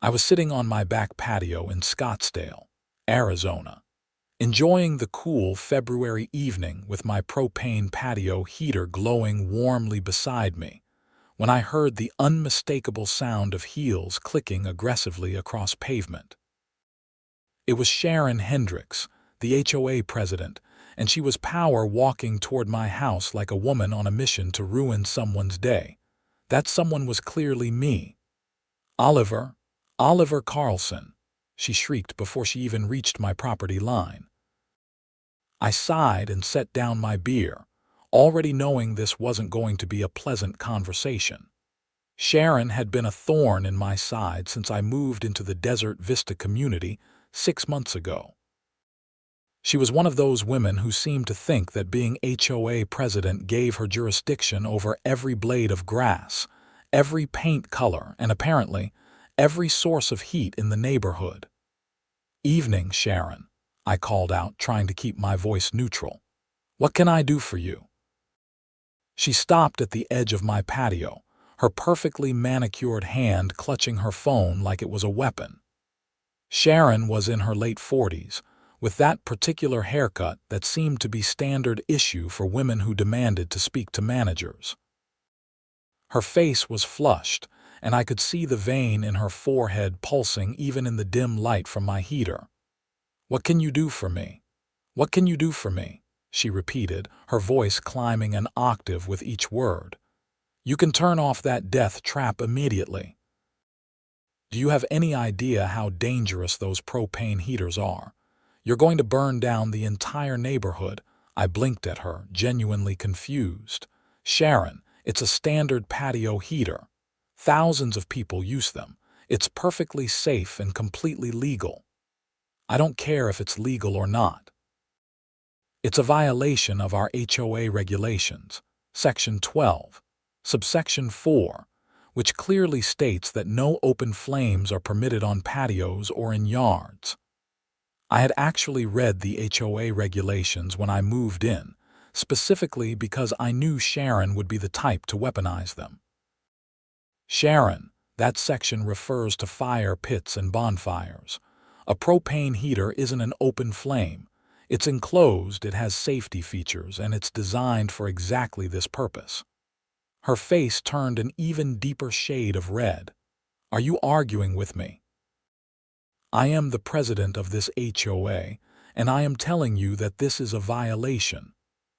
I was sitting on my back patio in Scottsdale, Arizona, enjoying the cool February evening with my propane patio heater glowing warmly beside me, when I heard the unmistakable sound of heels clicking aggressively across pavement. It was Sharon Hendricks, the HOA president, and she was power walking toward my house like a woman on a mission to ruin someone's day. That someone was clearly me. Oliver Carlson, she shrieked before she even reached my property line. I sighed and set down my beer, already knowing this wasn't going to be a pleasant conversation. Sharon had been a thorn in my side since I moved into the Desert Vista community 6 months ago. She was one of those women who seemed to think that being HOA president gave her jurisdiction over every blade of grass, every paint color, and apparently every source of heat in the neighborhood. "Evening, Sharon," I called out, trying to keep my voice neutral. "What can I do for you?" She stopped at the edge of my patio, her perfectly manicured hand clutching her phone like it was a weapon. Sharon was in her late 40s, with that particular haircut that seemed to be standard issue for women who demanded to speak to managers. Her face was flushed, and I could see the vein in her forehead pulsing even in the dim light from my heater. "What can you do for me? What can you do for me?" she repeated, her voice climbing an octave with each word. "You can turn off that death trap immediately." "Do you have any idea how dangerous those propane heaters are? You're going to burn down the entire neighborhood." I blinked at her, genuinely confused. "Sharon, it's a standard patio heater. Thousands of people use them. It's perfectly safe and completely legal." "I don't care if it's legal or not. It's a violation of our HOA regulations, Section 12, subsection 4, which clearly states that no open flames are permitted on patios or in yards." I had actually read the HOA regulations when I moved in, specifically because I knew Sharon would be the type to weaponize them. "Sharon, that section refers to fire pits and bonfires. A propane heater isn't an open flame. It's enclosed, it has safety features, and it's designed for exactly this purpose." Her face turned an even deeper shade of red. "Are you arguing with me?" "I am the president of this HOA, and I am telling you that this is a violation.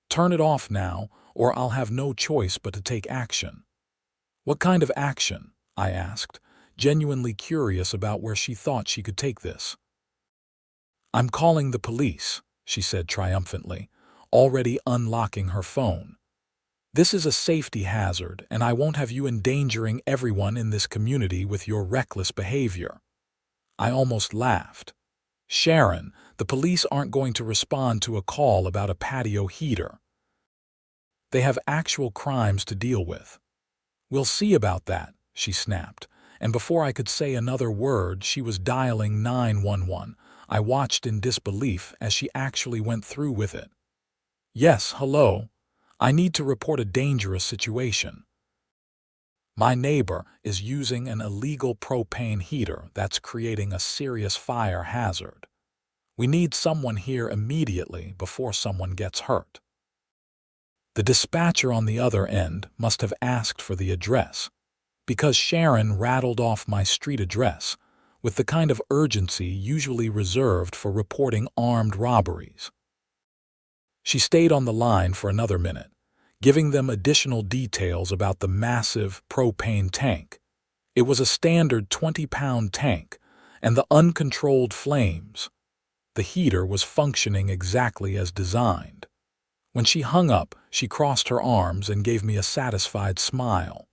Turn it off now, or I'll have no choice but to take action." "What kind of action?" I asked, genuinely curious about where she thought she could take this. "I'm calling the police," she said triumphantly, already unlocking her phone. "This is a safety hazard, and I won't have you endangering everyone in this community with your reckless behavior." I almost laughed. "Sharon, the police aren't going to respond to a call about a patio heater. They have actual crimes to deal with." "We'll see about that," she snapped, and before I could say another word, she was dialing 911. I watched in disbelief as she actually went through with it. "Yes, hello. I need to report a dangerous situation. My neighbor is using an illegal propane heater that's creating a serious fire hazard. We need someone here immediately before someone gets hurt." The dispatcher on the other end must have asked for the address, because Sharon rattled off my street address with the kind of urgency usually reserved for reporting armed robberies. She stayed on the line for another minute, giving them additional details about the massive propane tank. It was a standard 20-pound tank, and the uncontrolled flames. The heater was functioning exactly as designed. When she hung up, she crossed her arms and gave me a satisfied smile.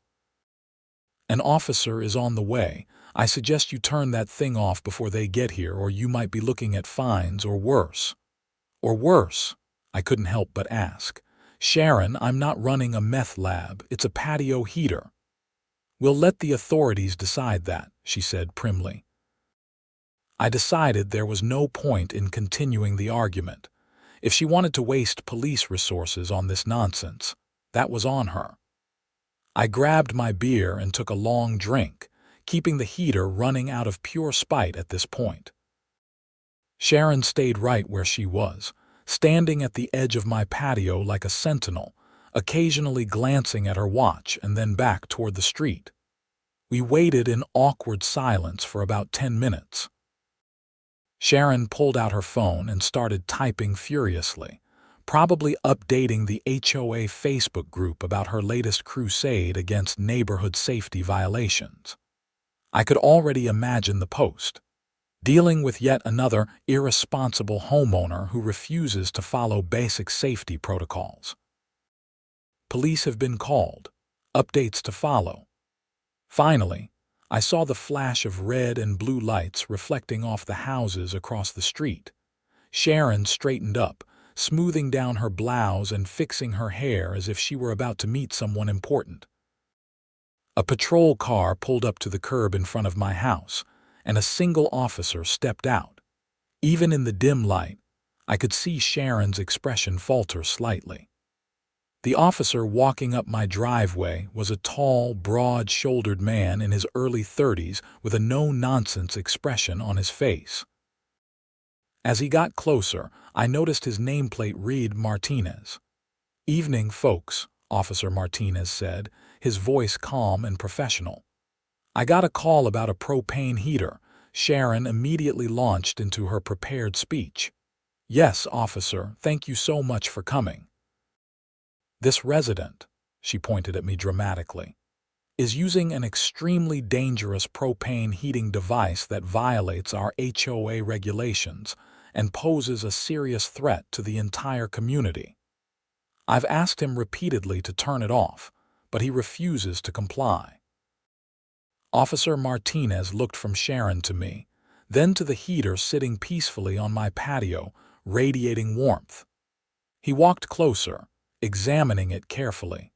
"An officer is on the way. I suggest you turn that thing off before they get here, or you might be looking at fines or worse." "Or worse?" I couldn't help but ask. "Sharon, I'm not running a meth lab. It's a patio heater." "We'll let the authorities decide that," she said primly. I decided there was no point in continuing the argument. If she wanted to waste police resources on this nonsense, that was on her. I grabbed my beer and took a long drink, keeping the heater running out of pure spite at this point. Sharon stayed right where she was, standing at the edge of my patio like a sentinel, occasionally glancing at her watch and then back toward the street. We waited in awkward silence for about 10 minutes. Sharon pulled out her phone and started typing furiously, probably updating the HOA Facebook group about her latest crusade against neighborhood safety violations. I could already imagine the post. Dealing with yet another irresponsible homeowner who refuses to follow basic safety protocols. Police have been called. Updates to follow. Finally, I saw the flash of red and blue lights reflecting off the houses across the street. Sharon straightened up, smoothing down her blouse and fixing her hair as if she were about to meet someone important. A patrol car pulled up to the curb in front of my house, and a single officer stepped out. Even in the dim light, I could see Sharon's expression falter slightly. The officer walking up my driveway was a tall, broad-shouldered man in his early 30s with a no-nonsense expression on his face. As he got closer, I noticed his nameplate read Martinez. "Evening, folks," Officer Martinez said, his voice calm and professional. "I got a call about a propane heater." Sharon immediately launched into her prepared speech. "Yes, officer, thank you so much for coming. This resident," she pointed at me dramatically, "is using an extremely dangerous propane heating device that violates our HOA regulations and poses a serious threat to the entire community. I've asked him repeatedly to turn it off, but he refuses to comply." Officer Martinez looked from Sharon to me, then to the heater sitting peacefully on my patio, radiating warmth. He walked closer, examining it carefully.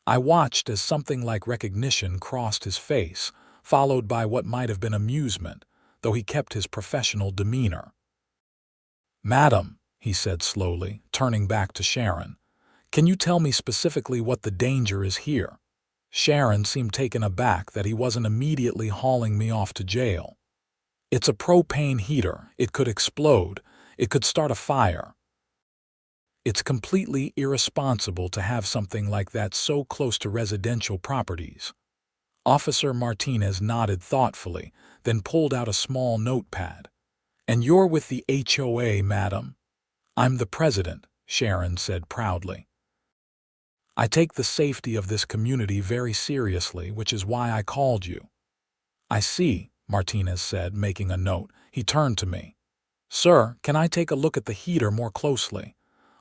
I watched as something like recognition crossed his face, followed by what might have been amusement, though he kept his professional demeanor. "Madam," he said slowly, turning back to Sharon, "can you tell me specifically what the danger is here?" Sharon seemed taken aback that he wasn't immediately hauling me off to jail. "It's a propane heater. It could explode. It could start a fire. It's completely irresponsible to have something like that so close to residential properties." Officer Martinez nodded thoughtfully, then pulled out a small notepad. "And you're with the HOA, madam?" "I'm the president," Sharon said proudly. "I take the safety of this community very seriously, which is why I called you." "I see," Martinez said, making a note. He turned to me. "Sir, can I take a look at the heater more closely?"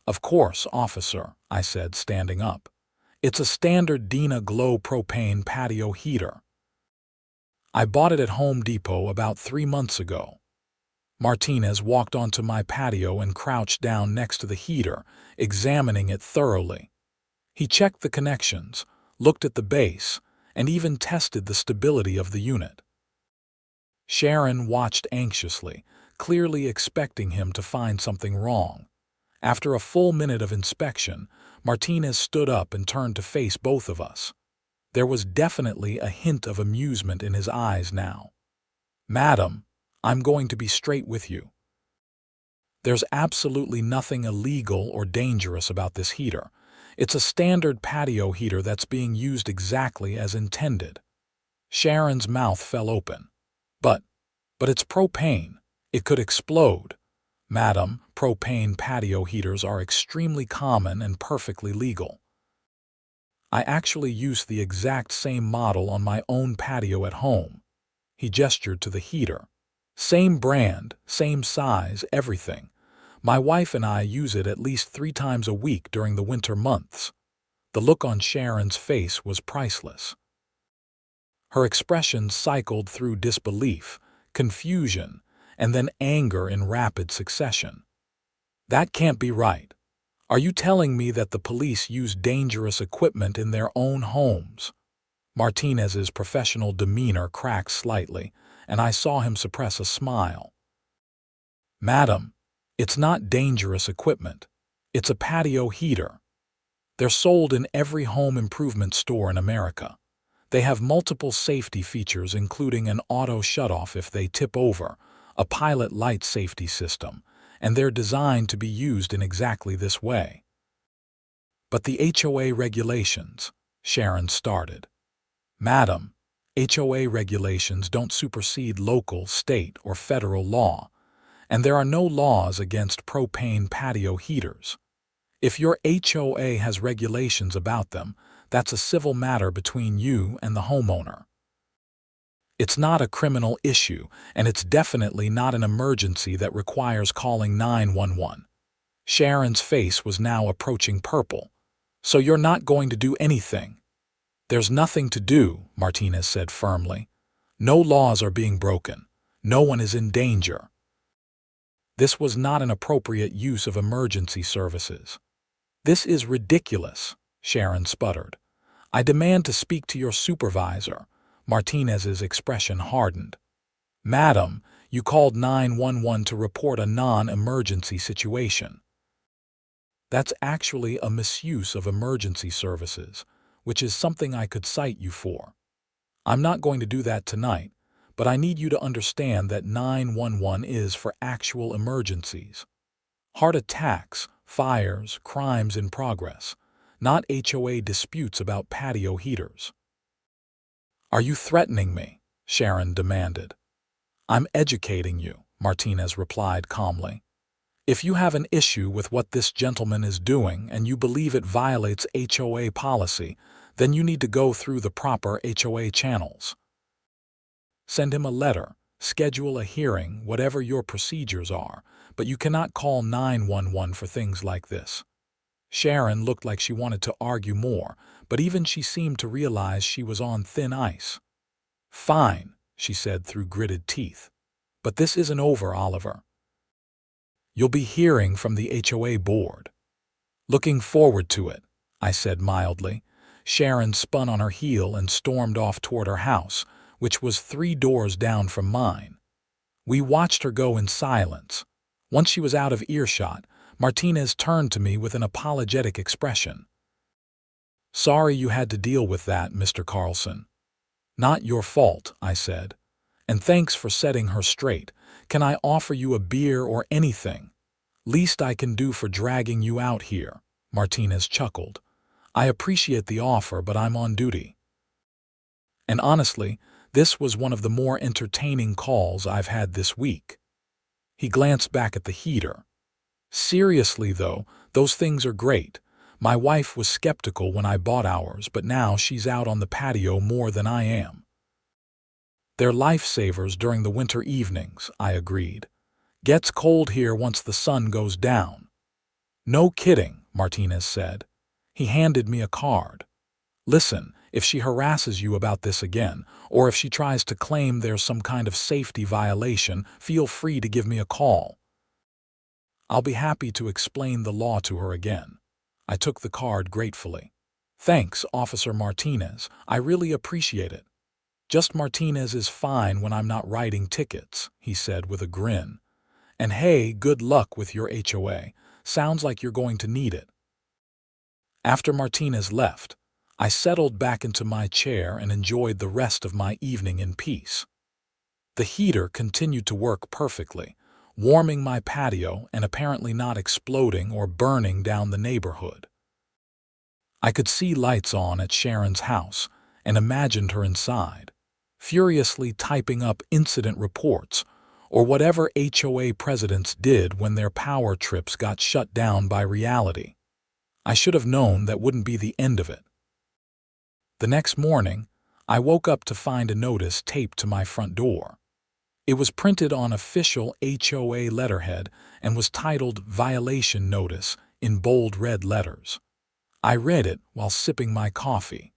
"Of course, officer," I said, standing up. "It's a standard Dina Glow propane patio heater. I bought it at Home Depot about 3 months ago." Martinez walked onto my patio and crouched down next to the heater, examining it thoroughly. He checked the connections, looked at the base, and even tested the stability of the unit. Sharon watched anxiously, clearly expecting him to find something wrong. After a full minute of inspection, Martinez stood up and turned to face both of us. There was definitely a hint of amusement in his eyes now. "Madam, I'm going to be straight with you. There's absolutely nothing illegal or dangerous about this heater. It's a standard patio heater that's being used exactly as intended." Sharon's mouth fell open. But it's propane. It could explode." "Madam, propane patio heaters are extremely common and perfectly legal. I actually use the exact same model on my own patio at home." He gestured to the heater. "Same brand, same size, everything. My wife and I use it at least 3 times a week during the winter months." The look on Sharon's face was priceless. Her expression cycled through disbelief, confusion, and then anger in rapid succession. "That can't be right. Are you telling me that the police use dangerous equipment in their own homes?" Martinez's professional demeanor cracked slightly, and I saw him suppress a smile. "Madam, it's not dangerous equipment. It's a patio heater. They're sold in every home improvement store in America. They have multiple safety features including an auto shutoff if they tip over, a pilot light safety system, and they're designed to be used in exactly this way. But the HOA regulations, Sharon started. Madam, HOA regulations don't supersede local, state, or federal law, and there are no laws against propane patio heaters. If your HOA has regulations about them, that's a civil matter between you and the homeowner. It's not a criminal issue, and it's definitely not an emergency that requires calling 911. Sharon's face was now approaching purple. So you're not going to do anything? There's nothing to do, Martinez said firmly. No laws are being broken. No one is in danger. This was not an appropriate use of emergency services. This is ridiculous, Sharon sputtered. I demand to speak to your supervisor. Martinez's expression hardened. Madam, you called 911 to report a non-emergency situation. That's actually a misuse of emergency services, which is something I could cite you for. I'm not going to do that tonight, but I need you to understand that 911 is for actual emergencies. Heart attacks, fires, crimes in progress, not HOA disputes about patio heaters. Are you threatening me? Sharon demanded. I'm educating you, Martinez replied calmly. If you have an issue with what this gentleman is doing and you believe it violates HOA policy, then you need to go through the proper HOA channels. Send him a letter, schedule a hearing, whatever your procedures are, but you cannot call 911 for things like this. Sharon looked like she wanted to argue more, but even she seemed to realize she was on thin ice. Fine, she said through gritted teeth. But this isn't over, Oliver. You'll be hearing from the HOA board. Looking forward to it, I said mildly. Sharon spun on her heel and stormed off toward her house, which was 3 doors down from mine. We watched her go in silence. Once she was out of earshot, Martinez turned to me with an apologetic expression. Sorry you had to deal with that, Mr. Carlson. Not your fault, I said. And thanks for setting her straight. Can I offer you a beer or anything? Least I can do for dragging you out here, Martinez chuckled. I appreciate the offer, but I'm on duty. And honestly, this was one of the more entertaining calls I've had this week. He glanced back at the heater. Seriously, though, those things are great. My wife was skeptical when I bought ours, but now she's out on the patio more than I am. They're lifesavers during the winter evenings, I agreed. Gets cold here once the sun goes down. No kidding, Martinez said. He handed me a card. Listen, if she harasses you about this again, or if she tries to claim there's some kind of safety violation, feel free to give me a call. I'll be happy to explain the law to her again. I took the card gratefully. Thanks, Officer Martinez. I really appreciate it. Just Martinez is fine when I'm not writing tickets, he said with a grin. And hey, good luck with your HOA. Sounds like you're going to need it. After Martinez left, I settled back into my chair and enjoyed the rest of my evening in peace. The heater continued to work perfectly, warming my patio and apparently not exploding or burning down the neighborhood. I could see lights on at Sharon's house and imagined her inside, furiously typing up incident reports or whatever HOA presidents did when their power trips got shut down by reality. I should have known that wouldn't be the end of it. The next morning, I woke up to find a notice taped to my front door. It was printed on official HOA letterhead and was titled Violation Notice in bold red letters. I read it while sipping my coffee.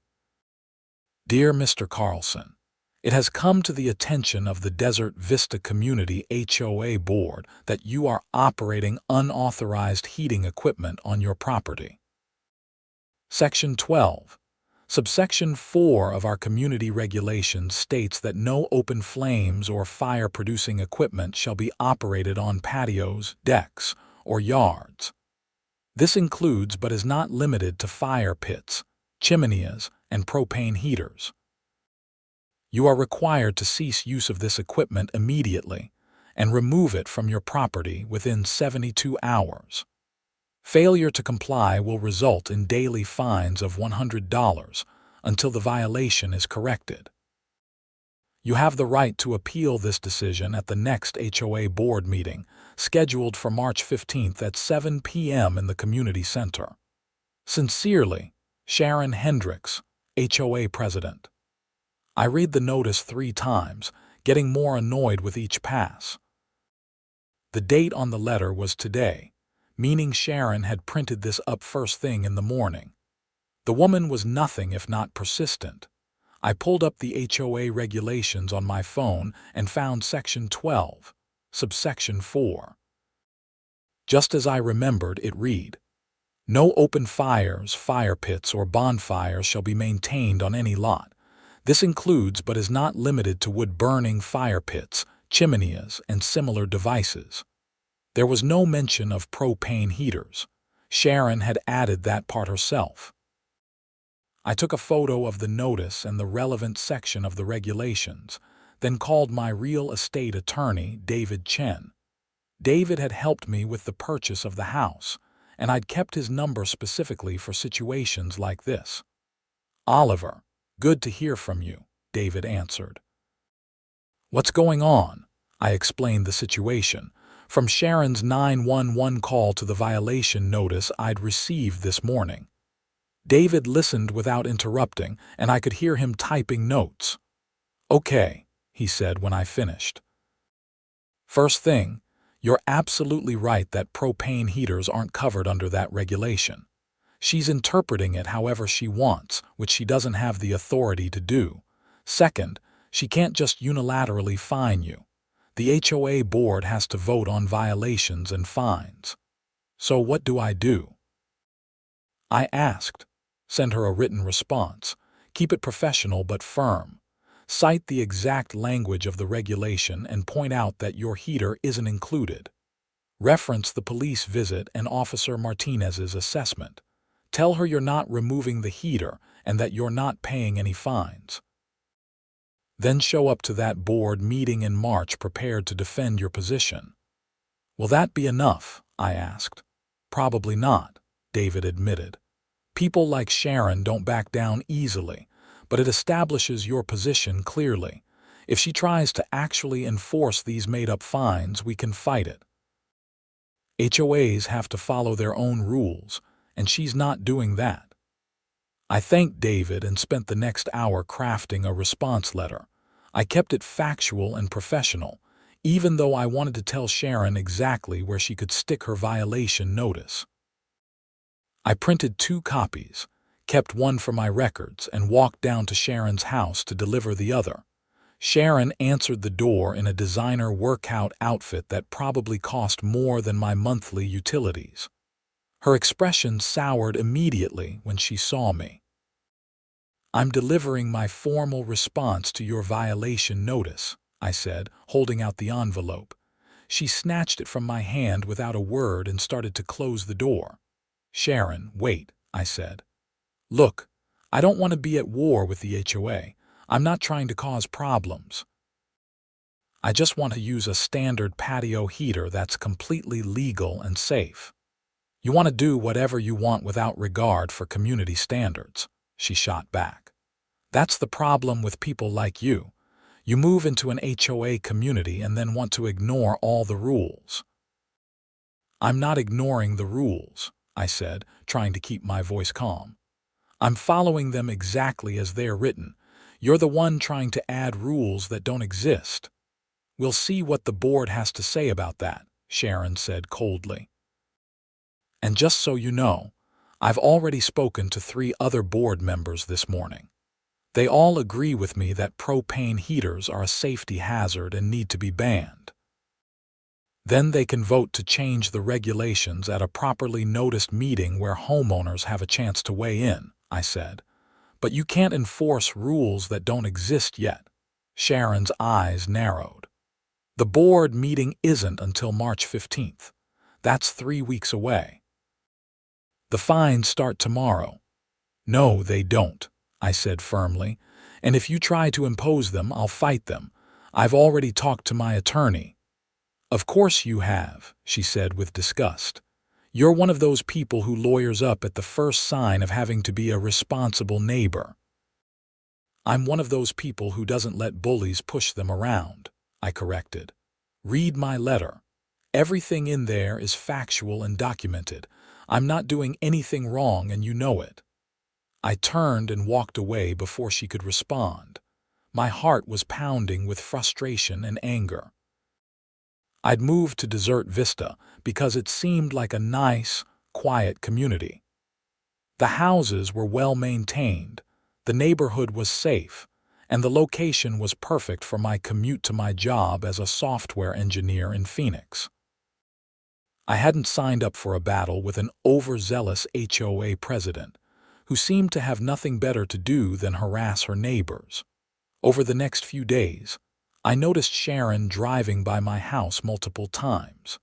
Dear Mr. Carlson, it has come to the attention of the Desert Vista Community HOA Board that you are operating unauthorized heating equipment on your property. Section 12. Subsection 4 of our community regulations states that no open flames or fire-producing equipment shall be operated on patios, decks, or yards. This includes but is not limited to fire pits, chimeneas, and propane heaters. You are required to cease use of this equipment immediately and remove it from your property within 72 hours. Failure to comply will result in daily fines of $100 until the violation is corrected. You have the right to appeal this decision at the next HOA board meeting, scheduled for March 15th at 7 p.m. in the community center. Sincerely, Sharon Hendricks, HOA President. I read the notice 3 times, getting more annoyed with each pass. The date on the letter was today, meaning Sharon had printed this up first thing in the morning. The woman was nothing if not persistent. I pulled up the HOA regulations on my phone and found Section 12, subsection 4. Just as I remembered, it read, "No open fires, fire pits, or bonfires shall be maintained on any lot. This includes but is not limited to wood-burning fire pits, chimeneas, and similar devices." There was no mention of propane heaters. Sharon had added that part herself. I took a photo of the notice and the relevant section of the regulations, then called my real estate attorney, David Chen. David had helped me with the purchase of the house, and I'd kept his number specifically for situations like this. "Oliver, good to hear from you," David answered. "What's going on?" I explained the situation, from Sharon's 911 call to the violation notice I'd received this morning. David listened without interrupting, and I could hear him typing notes. "Okay," he said when I finished. "First thing, you're absolutely right that propane heaters aren't covered under that regulation. She's interpreting it however she wants, which she doesn't have the authority to do. Second, she can't just unilaterally fine you. The HOA board has to vote on violations and fines. So what do I do?" I asked. "Send her a written response. Keep it professional but firm. Cite the exact language of the regulation and point out that your heater isn't included. Reference the police visit and Officer Martinez's assessment. Tell her you're not removing the heater and that you're not paying any fines. Then show up to that board meeting in March prepared to defend your position." "Will that be enough?" I asked. "Probably not," David admitted. "People like Sharon don't back down easily, but it establishes your position clearly. If she tries to actually enforce these made-up fines, we can fight it. HOAs have to follow their own rules, and she's not doing that." I thanked David and spent the next hour crafting a response letter. I kept it factual and professional, even though I wanted to tell Sharon exactly where she could stick her violation notice. I printed 2 copies, kept one for my records, and walked down to Sharon's house to deliver the other. Sharon answered the door in a designer workout outfit that probably cost more than my monthly utilities. Her expression soured immediately when she saw me. "I'm delivering my formal response to your violation notice," I said, holding out the envelope. She snatched it from my hand without a word and started to close the door. "Sharon, wait," I said. "Look, I don't want to be at war with the HOA. I'm not trying to cause problems. I just want to use a standard patio heater that's completely legal and safe." "You want to do whatever you want without regard for community standards," she shot back. "That's the problem with people like you. You move into an HOA community and then want to ignore all the rules." "I'm not ignoring the rules," I said, trying to keep my voice calm. "I'm following them exactly as they're written. You're the one trying to add rules that don't exist." "We'll see what the board has to say about that," Sharon said coldly. "And just so you know, I've already spoken to 3 other board members this morning. They all agree with me that propane heaters are a safety hazard and need to be banned. Then they can vote to change the regulations at a properly noticed meeting where homeowners have a chance to weigh in," I said. "But you can't enforce rules that don't exist yet." Sharon's eyes narrowed. "The board meeting isn't until March 15th. That's 3 weeks away. The fines start tomorrow." "No, they don't," I said firmly. And if you try to impose them, I'll fight them. I've already talked to my attorney." "Of course you have," she said with disgust. "You're one of those people who lawyers up at the first sign of having to be a responsible neighbor." "I'm one of those people who doesn't let bullies push them around," I corrected. "Read my letter. Everything in there is factual and documented. I'm not doing anything wrong and you know it." I turned and walked away before she could respond. My heart was pounding with frustration and anger. I'd moved to Desert Vista because it seemed like a nice, quiet community. The houses were well maintained, the neighborhood was safe, and the location was perfect for my commute to my job as a software engineer in Phoenix. I hadn't signed up for a battle with an overzealous HOA president who seemed to have nothing better to do than harass her neighbors. Over the next few days, I noticed Sharon driving by my house multiple times.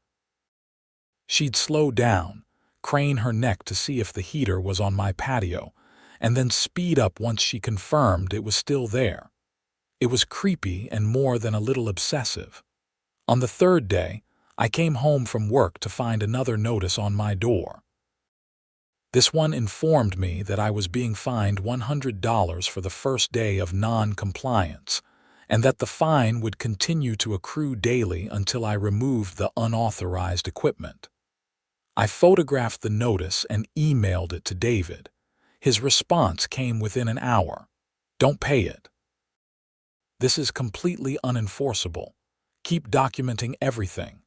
She'd slow down, crane her neck to see if the heater was on my patio, and then speed up once she confirmed it was still there. It was creepy and more than a little obsessive. On the third day, I came home from work to find another notice on my door. This one informed me that I was being fined $100 for the first day of non-compliance, and that the fine would continue to accrue daily until I removed the unauthorized equipment. I photographed the notice and emailed it to David. His response came within an hour. "Don't pay it. This is completely unenforceable. Keep documenting everything."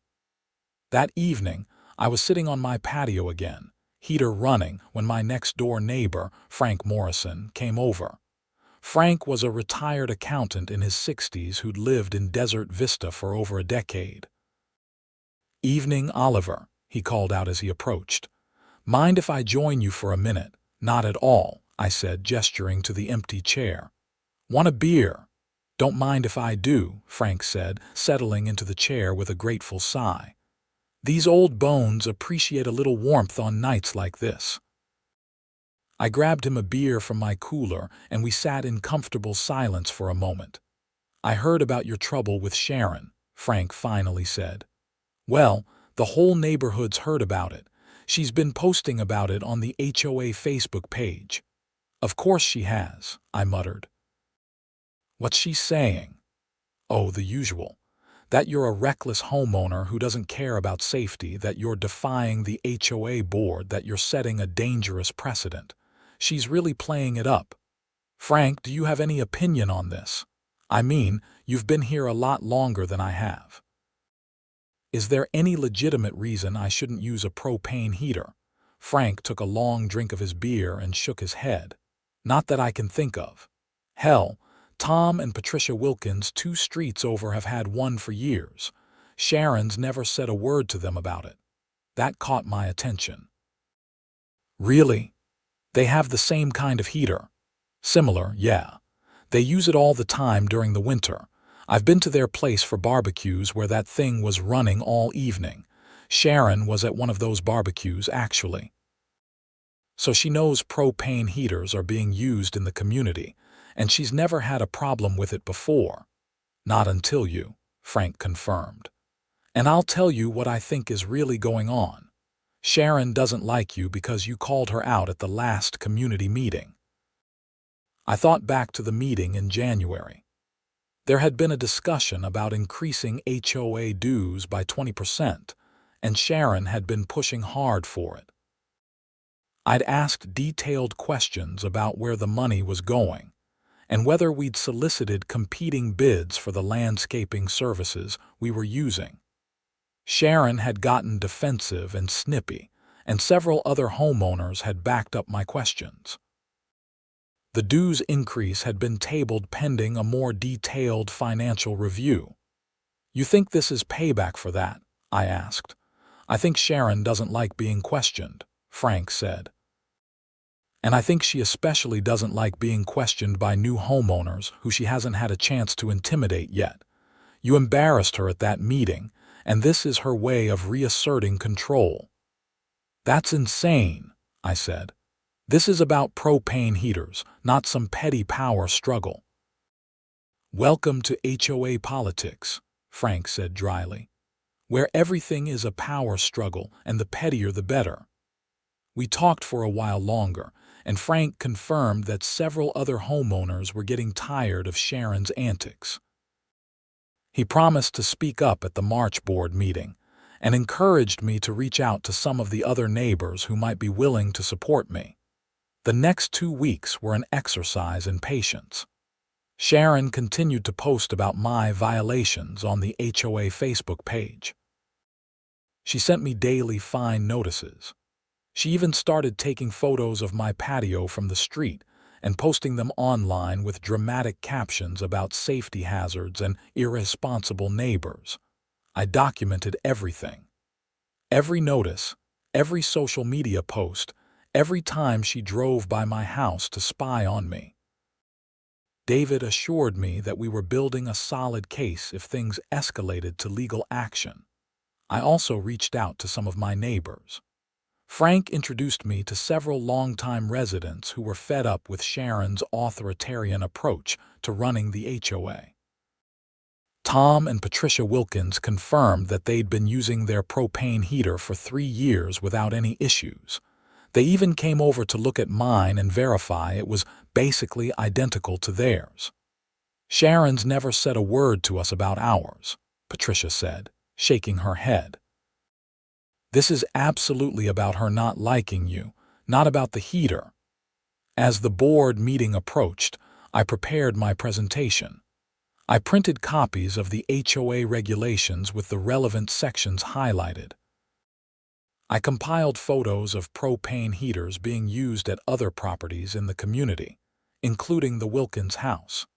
That evening, I was sitting on my patio again, heater running, when my next-door neighbor, Frank Morrison, came over. Frank was a retired accountant in his 60s who'd lived in Desert Vista for over a decade. "Evening, Oliver," he called out as he approached. "Mind if I join you for a minute?" "Not at all," I said, gesturing to the empty chair. "Want a beer?" "Don't mind if I do," Frank said, settling into the chair with a grateful sigh. "These old bones appreciate a little warmth on nights like this." I grabbed him a beer from my cooler, and we sat in comfortable silence for a moment. "I heard about your trouble with Sharon," Frank finally said. "Well, the whole neighborhood's heard about it. She's been posting about it on the HOA Facebook page." "Of course she has," I muttered. "What's she saying?" "Oh, the usual. That you're a reckless homeowner who doesn't care about safety, that you're defying the HOA board, that you're setting a dangerous precedent. She's really playing it up." "Frank, do you have any opinion on this? I mean, you've been here a lot longer than I have. Is there any legitimate reason I shouldn't use a propane heater?" Frank took a long drink of his beer and shook his head. "Not that I can think of. Hell, Tom and Patricia Wilkins, 2 streets over, have had one for years. Sharon's never said a word to them about it." That caught my attention. "Really? They have the same kind of heater?" "Similar, yeah. They use it all the time during the winter. I've been to their place for barbecues where that thing was running all evening. Sharon was at one of those barbecues, actually." "So she knows propane heaters are being used in the community, and she's never had a problem with it before." "Not until you," Frank confirmed. "And I'll tell you what I think is really going on. Sharon doesn't like you because you called her out at the last community meeting." I thought back to the meeting in January. There had been a discussion about increasing HOA dues by 20%, and Sharon had been pushing hard for it. I'd asked detailed questions about where the money was going, and whether we'd solicited competing bids for the landscaping services we were using. Sharon had gotten defensive and snippy, and several other homeowners had backed up my questions. The dues increase had been tabled pending a more detailed financial review. "You think this is payback for that?" I asked. "I think Sharon doesn't like being questioned," Frank said. "And I think she especially doesn't like being questioned by new homeowners who she hasn't had a chance to intimidate yet. You embarrassed her at that meeting, and this is her way of reasserting control." "That's insane," I said. "This is about propane heaters, not some petty power struggle." "Welcome to HOA politics," Frank said dryly, "where everything is a power struggle and the pettier the better." We talked for a while longer, and Frank confirmed that several other homeowners were getting tired of Sharon's antics. He promised to speak up at the March board meeting and encouraged me to reach out to some of the other neighbors who might be willing to support me. The next 2 weeks were an exercise in patience. Sharon continued to post about my violations on the HOA Facebook page. She sent me daily fine notices. She even started taking photos of my patio from the street and posting them online with dramatic captions about safety hazards and irresponsible neighbors. I documented everything. Every notice, every social media post, every time she drove by my house to spy on me. David assured me that we were building a solid case if things escalated to legal action. I also reached out to some of my neighbors. Frank introduced me to several longtime residents who were fed up with Sharon's authoritarian approach to running the HOA. Tom and Patricia Wilkins confirmed that they'd been using their propane heater for 3 years without any issues. They even came over to look at mine and verify it was basically identical to theirs. "Sharon's never said a word to us about ours," Patricia said, shaking her head. "This is absolutely about her not liking you, not about the heater." As the board meeting approached, I prepared my presentation. I printed copies of the HOA regulations with the relevant sections highlighted. I compiled photos of propane heaters being used at other properties in the community, including the Wilkins house.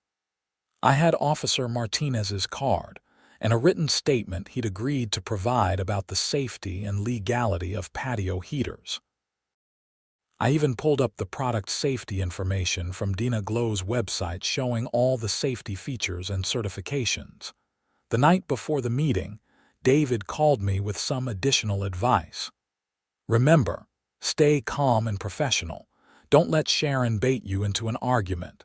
I had Officer Martinez's card and a written statement he'd agreed to provide about the safety and legality of patio heaters. I even pulled up the product safety information from Dina Glow's website showing all the safety features and certifications. The night before the meeting, David called me with some additional advice. "Remember, stay calm and professional. Don't let Sharon bait you into an argument.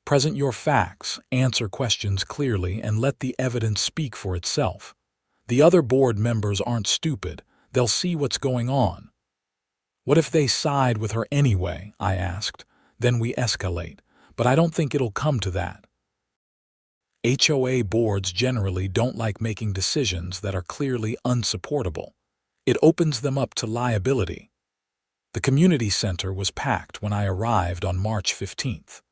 Present your facts, answer questions clearly, and let the evidence speak for itself. The other board members aren't stupid. They'll see what's going on." "What if they side with her anyway?" I asked. "Then we escalate, but I don't think it'll come to that." HOA boards generally don't like making decisions that are clearly unsupportable. It opens them up to liability. The community center was packed when I arrived on March 15th.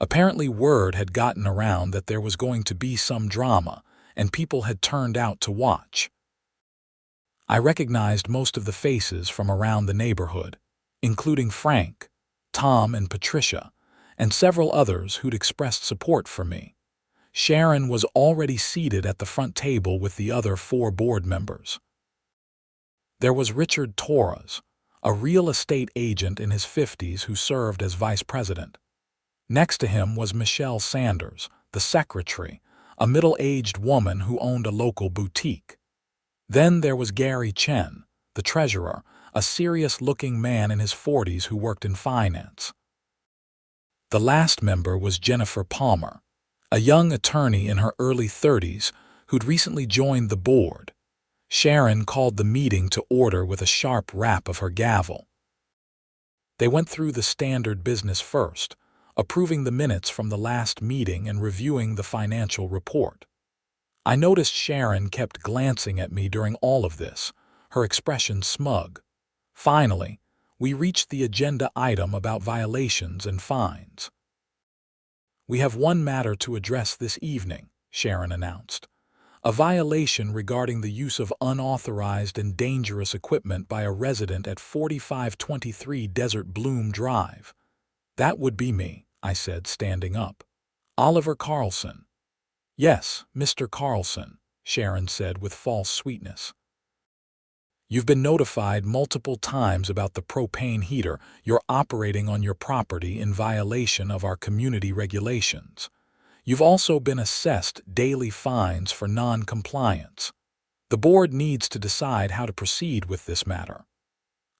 Apparently word had gotten around that there was going to be some drama, and people had turned out to watch. I recognized most of the faces from around the neighborhood, including Frank, Tom, and Patricia, and several others who'd expressed support for me. Sharon was already seated at the front table with the other 4 board members. There was Richard Torres, a real estate agent in his 50s who served as vice president. Next to him was Michelle Sanders, the secretary, a middle-aged woman who owned a local boutique. Then there was Gary Chen, the treasurer, a serious-looking man in his 40s who worked in finance. The last member was Jennifer Palmer, a young attorney in her early 30s who'd recently joined the board. Sharon called the meeting to order with a sharp rap of her gavel. They went through the standard business first, approving the minutes from the last meeting and reviewing the financial report. I noticed Sharon kept glancing at me during all of this, her expression smug. Finally, we reached the agenda item about violations and fines. "We have one matter to address this evening," Sharon announced. "A violation regarding the use of unauthorized and dangerous equipment by a resident at 4523 Desert Bloom Drive." "That would be me," I said, standing up. "Oliver Carlson." "Yes, Mr. Carlson," Sharon said with false sweetness. "You've been notified multiple times about the propane heater you're operating on your property in violation of our community regulations. You've also been assessed daily fines for non-compliance. The board needs to decide how to proceed with this matter."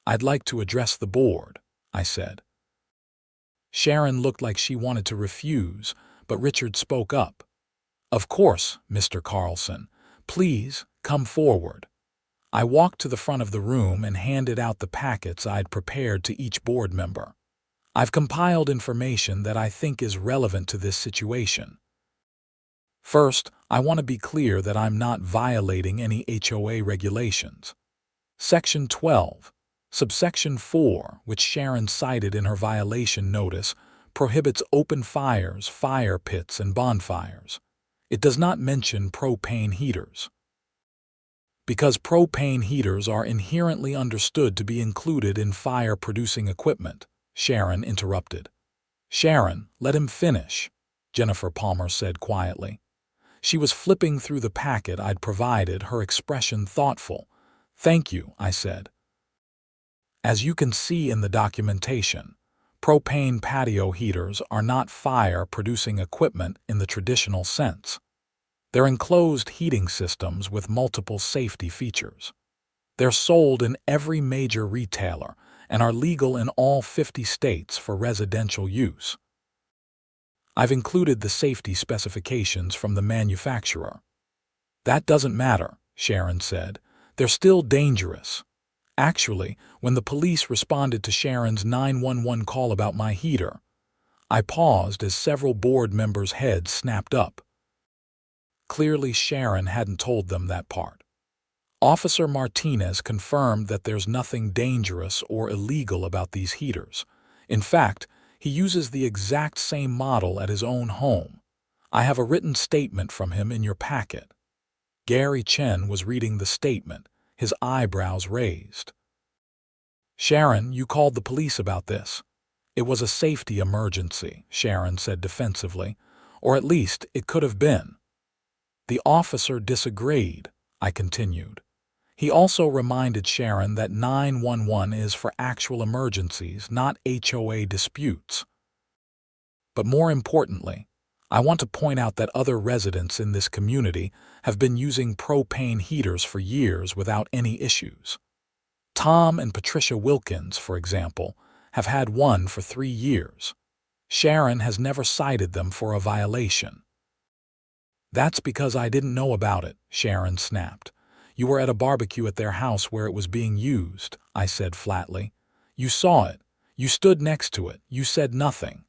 "I'd like to address the board," I said. Sharon looked like she wanted to refuse, but Richard spoke up. "Of course, Mr. Carlson. Please, come forward." I walked to the front of the room and handed out the packets I'd prepared to each board member. "I've compiled information that I think is relevant to this situation. First, I want to be clear that I'm not violating any HOA regulations. Section 12, subsection 4, which Sharon cited in her violation notice, prohibits open fires, fire pits, and bonfires. It does not mention propane heaters. Because propane heaters are inherently understood to be included in fire-producing equipment," Sharon interrupted. "Sharon, let him finish," Jennifer Palmer said quietly. She was flipping through the packet I'd provided, her expression thoughtful. "Thank you," I said. "As you can see in the documentation, propane patio heaters are not fire-producing equipment in the traditional sense. They're enclosed heating systems with multiple safety features. They're sold in every major retailer and are legal in all 50 states for residential use. I've included the safety specifications from the manufacturer." "That doesn't matter," Sharon said. "They're still dangerous. Actually, when the police responded to Sharon's 911 call about my heater," I paused as several board members' heads snapped up. Clearly, Sharon hadn't told them that part. "Officer Martinez confirmed that there's nothing dangerous or illegal about these heaters. In fact, he uses the exact same model at his own home. I have a written statement from him in your packet." Gary Chen was reading the statement, his eyebrows raised. "Sharon, you called the police about this." "It was a safety emergency," Sharon said defensively. "Or at least it could have been." "The officer disagreed," I continued. He also reminded Sharon that 911 is for actual emergencies, not HOA disputes. "But more importantly, I want to point out that other residents in this community have been using propane heaters for years without any issues. Tom and Patricia Wilkins, for example, have had one for 3 years. Sharon has never cited them for a violation." "That's because I didn't know about it," Sharon snapped. "You were at a barbecue at their house where it was being used," I said flatly. "You saw it. You stood next to it. You said nothing."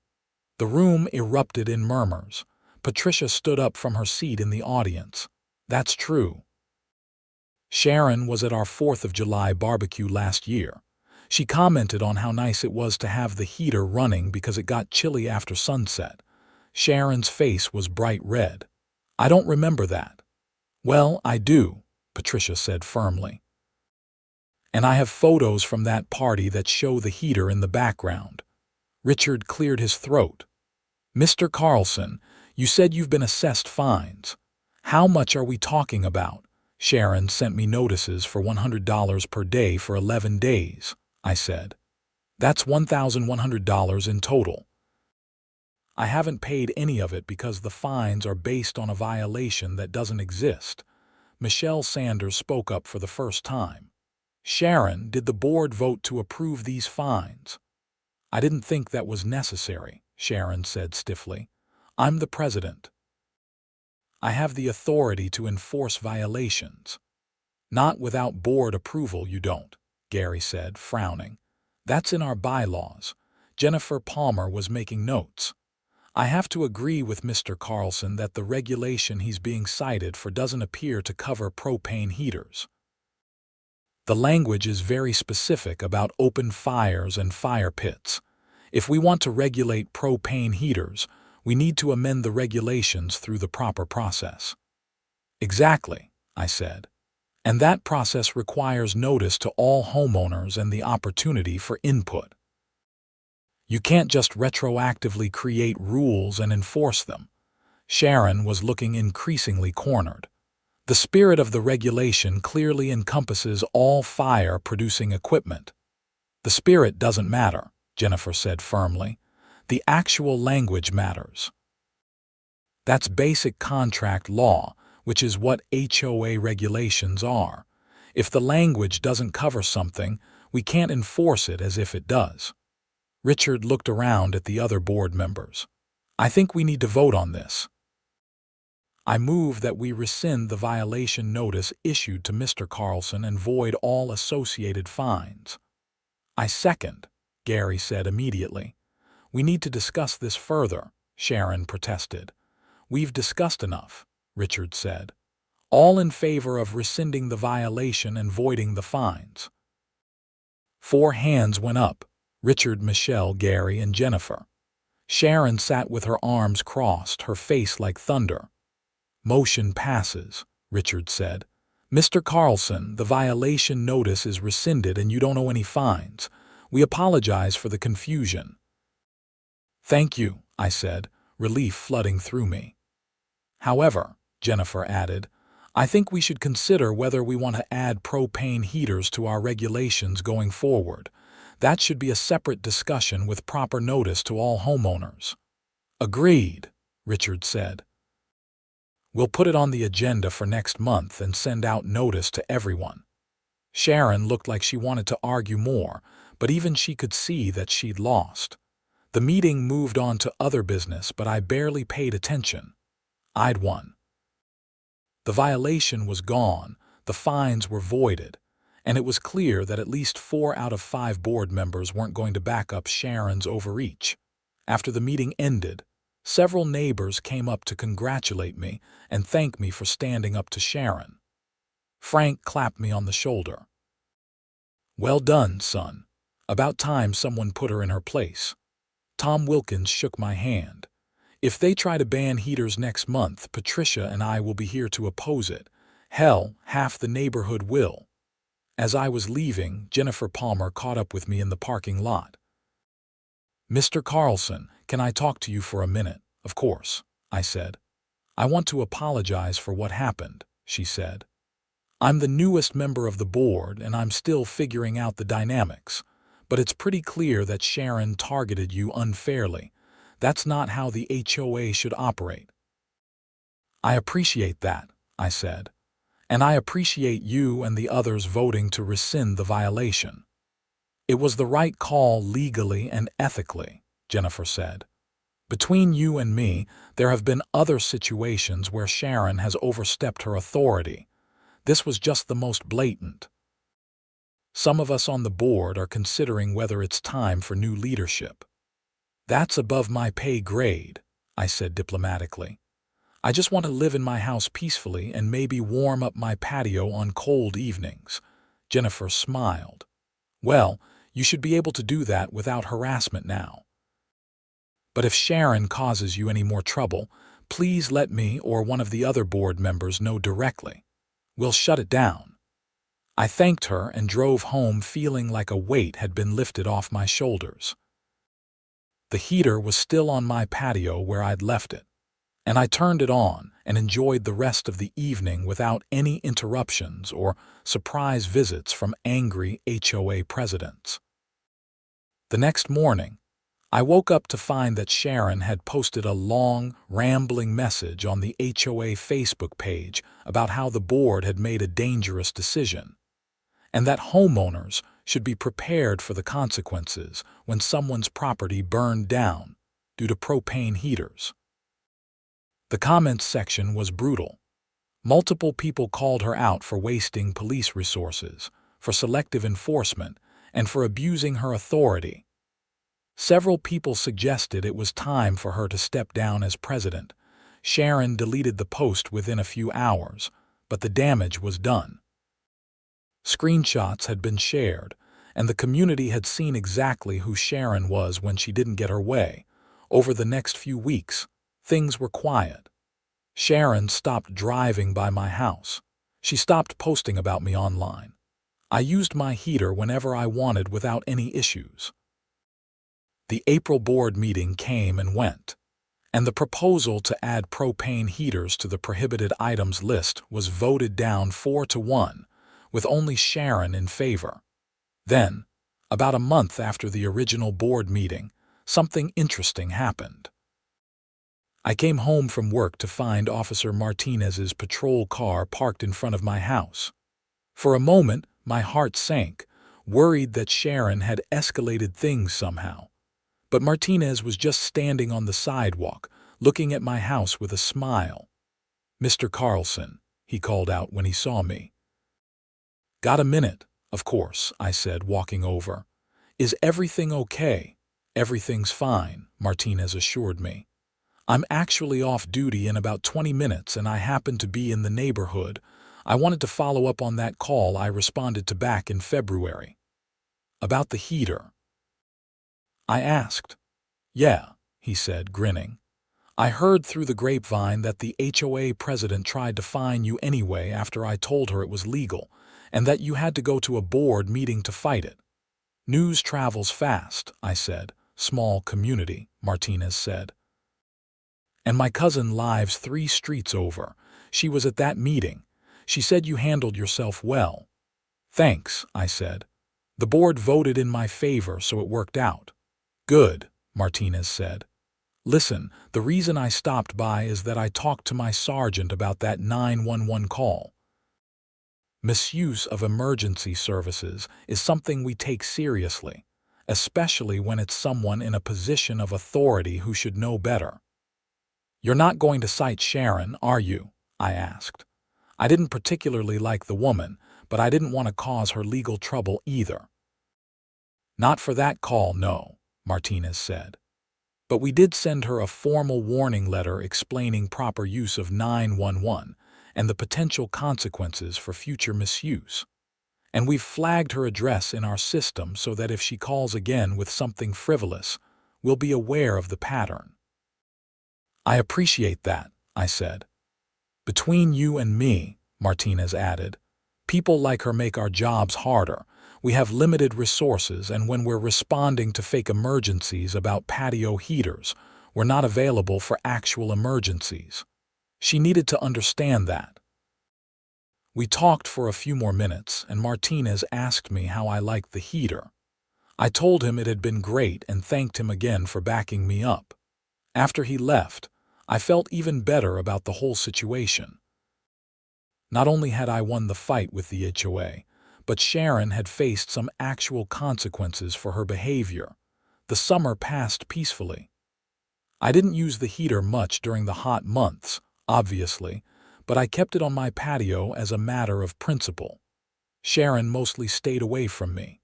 The room erupted in murmurs. Patricia stood up from her seat in the audience. "That's true. Sharon was at our 4th of July barbecue last year. She commented on how nice it was to have the heater running because it got chilly after sunset." Sharon's face was bright red. "I don't remember that." "Well, I do," Patricia said firmly. "And I have photos from that party that show the heater in the background." Richard cleared his throat. "Mr. Carlson, you said you've been assessed fines. How much are we talking about?" "Sharon sent me notices for $100 per day for 11 days, I said. "That's $1,100 in total." "I haven't paid any of it because the fines are based on a violation that doesn't exist." Michelle Sanders spoke up for the first time. "Sharon, did the board vote to approve these fines?" "I didn't think that was necessary," Sharon said stiffly. "I'm the president. I have the authority to enforce violations." "Not without board approval, you don't," Gary said, frowning. "That's in our bylaws." Jennifer Palmer was making notes. "I have to agree with Mr. Carlson that the regulation he's being cited for doesn't appear to cover propane heaters. The language is very specific about open fires and fire pits. If we want to regulate propane heaters, we need to amend the regulations through the proper process." "Exactly," I said. "And that process requires notice to all homeowners and the opportunity for input. You can't just retroactively create rules and enforce them." Sharon was looking increasingly cornered. "The spirit of the regulation clearly encompasses all fire-producing equipment." "The spirit doesn't matter," Jennifer said firmly. "The actual language matters. That's basic contract law, which is what HOA regulations are. If the language doesn't cover something, we can't enforce it as if it does." Richard looked around at the other board members. I think we need to vote on this. I move that we rescind the violation notice issued to Mr. Carlson and void all associated fines. I second, Gary said immediately. We need to discuss this further, Sharon protested. We've discussed enough, Richard said. All in favor of rescinding the violation and voiding the fines. 4 hands went up, Richard, Michelle, Gary, and Jennifer. Sharon sat with her arms crossed, her face like thunder. Motion passes, Richard said. Mr. Carlson, the violation notice is rescinded and you don't owe any fines. We apologize for the confusion. Thank you, I said, relief flooding through me. However, Jennifer added, I think we should consider whether we want to add propane heaters to our regulations going forward. That should be a separate discussion with proper notice to all homeowners. Agreed, Richard said. We'll put it on the agenda for next month and send out notice to everyone. Sharon looked like she wanted to argue more, but even she could see that she'd lost. The meeting moved on to other business, but I barely paid attention. I'd won. The violation was gone, the fines were voided, and it was clear that at least 4 out of 5 board members weren't going to back up Sharon's overreach. After the meeting ended, several neighbors came up to congratulate me and thank me for standing up to Sharon. Frank clapped me on the shoulder. Well done, son. About time someone put her in her place. Tom Wilkins shook my hand. If they try to ban heaters next month, Patricia and I will be here to oppose it. Hell, half the neighborhood will. As I was leaving, Jennifer Palmer caught up with me in the parking lot. Mr. Carlson, can I talk to you for a minute? Of course, I said. I want to apologize for what happened, she said. I'm the newest member of the board and I'm still figuring out the dynamics, but it's pretty clear that Sharon targeted you unfairly. That's not how the HOA should operate. I appreciate that, I said, and I appreciate you and the others voting to rescind the violation. It was the right call legally and ethically, Jennifer said. Between you and me, there have been other situations where Sharon has overstepped her authority. This was just the most blatant. Some of us on the board are considering whether it's time for new leadership. That's above my pay grade, I said diplomatically. I just want to live in my house peacefully and maybe warm up my patio on cold evenings. Jennifer smiled. Well, you should be able to do that without harassment now. But if Sharon causes you any more trouble, please let me or one of the other board members know directly. We'll shut it down. I thanked her and drove home feeling like a weight had been lifted off my shoulders. The heater was still on my patio where I'd left it, and I turned it on and enjoyed the rest of the evening without any interruptions or surprise visits from angry HOA presidents. The next morning, I woke up to find that Sharon had posted a long, rambling message on the HOA Facebook page about how the board had made a dangerous decision, and that homeowners should be prepared for the consequences when someone's property burned down due to propane heaters. The comments section was brutal. Multiple people called her out for wasting police resources, for selective enforcement, and for abusing her authority. Several people suggested it was time for her to step down as president. Sharon deleted the post within a few hours, but the damage was done. Screenshots had been shared, and the community had seen exactly who Sharon was when she didn't get her way. Over the next few weeks, things were quiet. Sharon stopped driving by my house. She stopped posting about me online. I used my heater whenever I wanted without any issues. The April board meeting came and went, and the proposal to add propane heaters to the prohibited items list was voted down 4-1, with only Sharon in favor. Then, about a month after the original board meeting, something interesting happened. I came home from work to find Officer Martinez's patrol car parked in front of my house. For a moment, my heart sank, worried that Sharon had escalated things somehow. But Martinez was just standing on the sidewalk, looking at my house with a smile. "Mr. Carlson," he called out when he saw me. "Got a minute?" "Of course," I said, walking over. "Is everything okay?" "Everything's fine," Martinez assured me. "I'm actually off duty in about 20 minutes and I happen to be in the neighborhood. I wanted to follow up on that call I responded to back in February." "About the heater?" I asked. "Yeah," he said, grinning. "I heard through the grapevine that the HOA president tried to fine you anyway after I told her it was legal, and that you had to go to a board meeting to fight it." "News travels fast," I said. "Small community," Martinez said. "And my cousin lives 3 streets over. She was at that meeting. She said you handled yourself well." "Thanks," I said. "The board voted in my favor, so it worked out." "Good," Martinez said. "Listen, the reason I stopped by is that I talked to my sergeant about that 911 call. Misuse of emergency services is something we take seriously, especially when it's someone in a position of authority who should know better." "You're not going to cite Sharon, are you?" I asked. I didn't particularly like the woman, but I didn't want to cause her legal trouble either. "Not for that call, no," Martinez said. "But we did send her a formal warning letter explaining proper use of 911 and the potential consequences for future misuse. And we've flagged her address in our system so that if she calls again with something frivolous, we'll be aware of the pattern." "I appreciate that," I said. "Between you and me," Martinez added, "people like her make our jobs harder. We have limited resources, and when we're responding to fake emergencies about patio heaters, we're not available for actual emergencies." She needed to understand that. We talked for a few more minutes, and Martinez asked me how I liked the heater. I told him it had been great and thanked him again for backing me up. After he left, I felt even better about the whole situation. Not only had I won the fight with the HOA, but Sharon had faced some actual consequences for her behavior. The summer passed peacefully. I didn't use the heater much during the hot months, obviously, but I kept it on my patio as a matter of principle. Sharon mostly stayed away from me.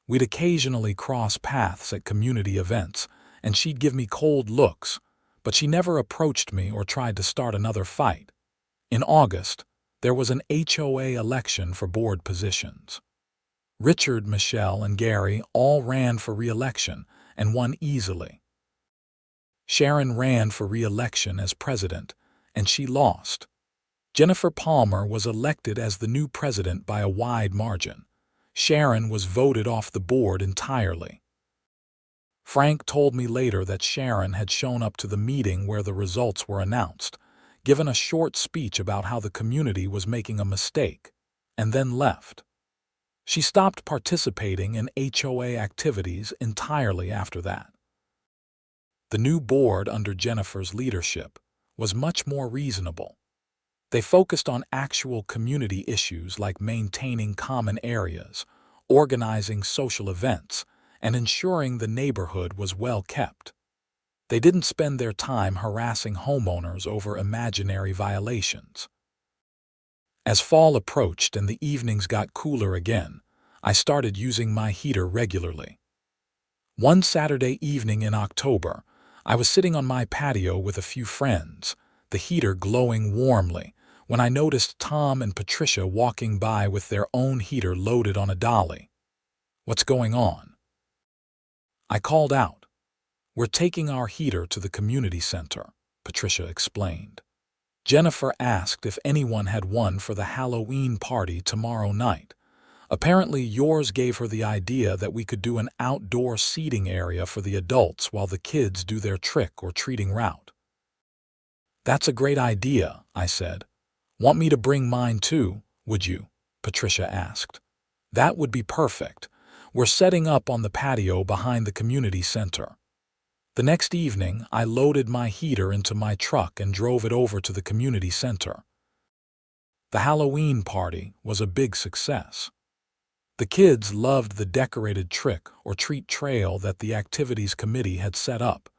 We'd occasionally cross paths at community events, and she'd give me cold looks, but she never approached me or tried to start another fight. In August, there was an HOA election for board positions. Richard, Michelle, and Gary all ran for re-election and won easily. Sharon ran for re-election as president, and she lost. Jennifer Palmer was elected as the new president by a wide margin. Sharon was voted off the board entirely. Frank told me later that Sharon had shown up to the meeting where the results were announced, given a short speech about how the community was making a mistake, and then left. She stopped participating in HOA activities entirely after that. The new board under Jennifer's leadership was much more reasonable. They focused on actual community issues like maintaining common areas, organizing social events, and ensuring the neighborhood was well kept. They didn't spend their time harassing homeowners over imaginary violations. As fall approached and the evenings got cooler again, I started using my heater regularly. One Saturday evening in October, I was sitting on my patio with a few friends, the heater glowing warmly, when I noticed Tom and Patricia walking by with their own heater loaded on a dolly. "What's going on?" I called out. "We're taking our heater to the community center," Patricia explained. "Jennifer asked if anyone had one for the Halloween party tomorrow night. Apparently yours gave her the idea that we could do an outdoor seating area for the adults while the kids do their trick-or-treating route." "That's a great idea," I said. "Want me to bring mine too, would you?" Patricia asked. "That would be perfect. We're setting up on the patio behind the community center." The next evening, I loaded my heater into my truck and drove it over to the community center. The Halloween party was a big success. The kids loved the decorated trick or treat trail that the activities committee had set up,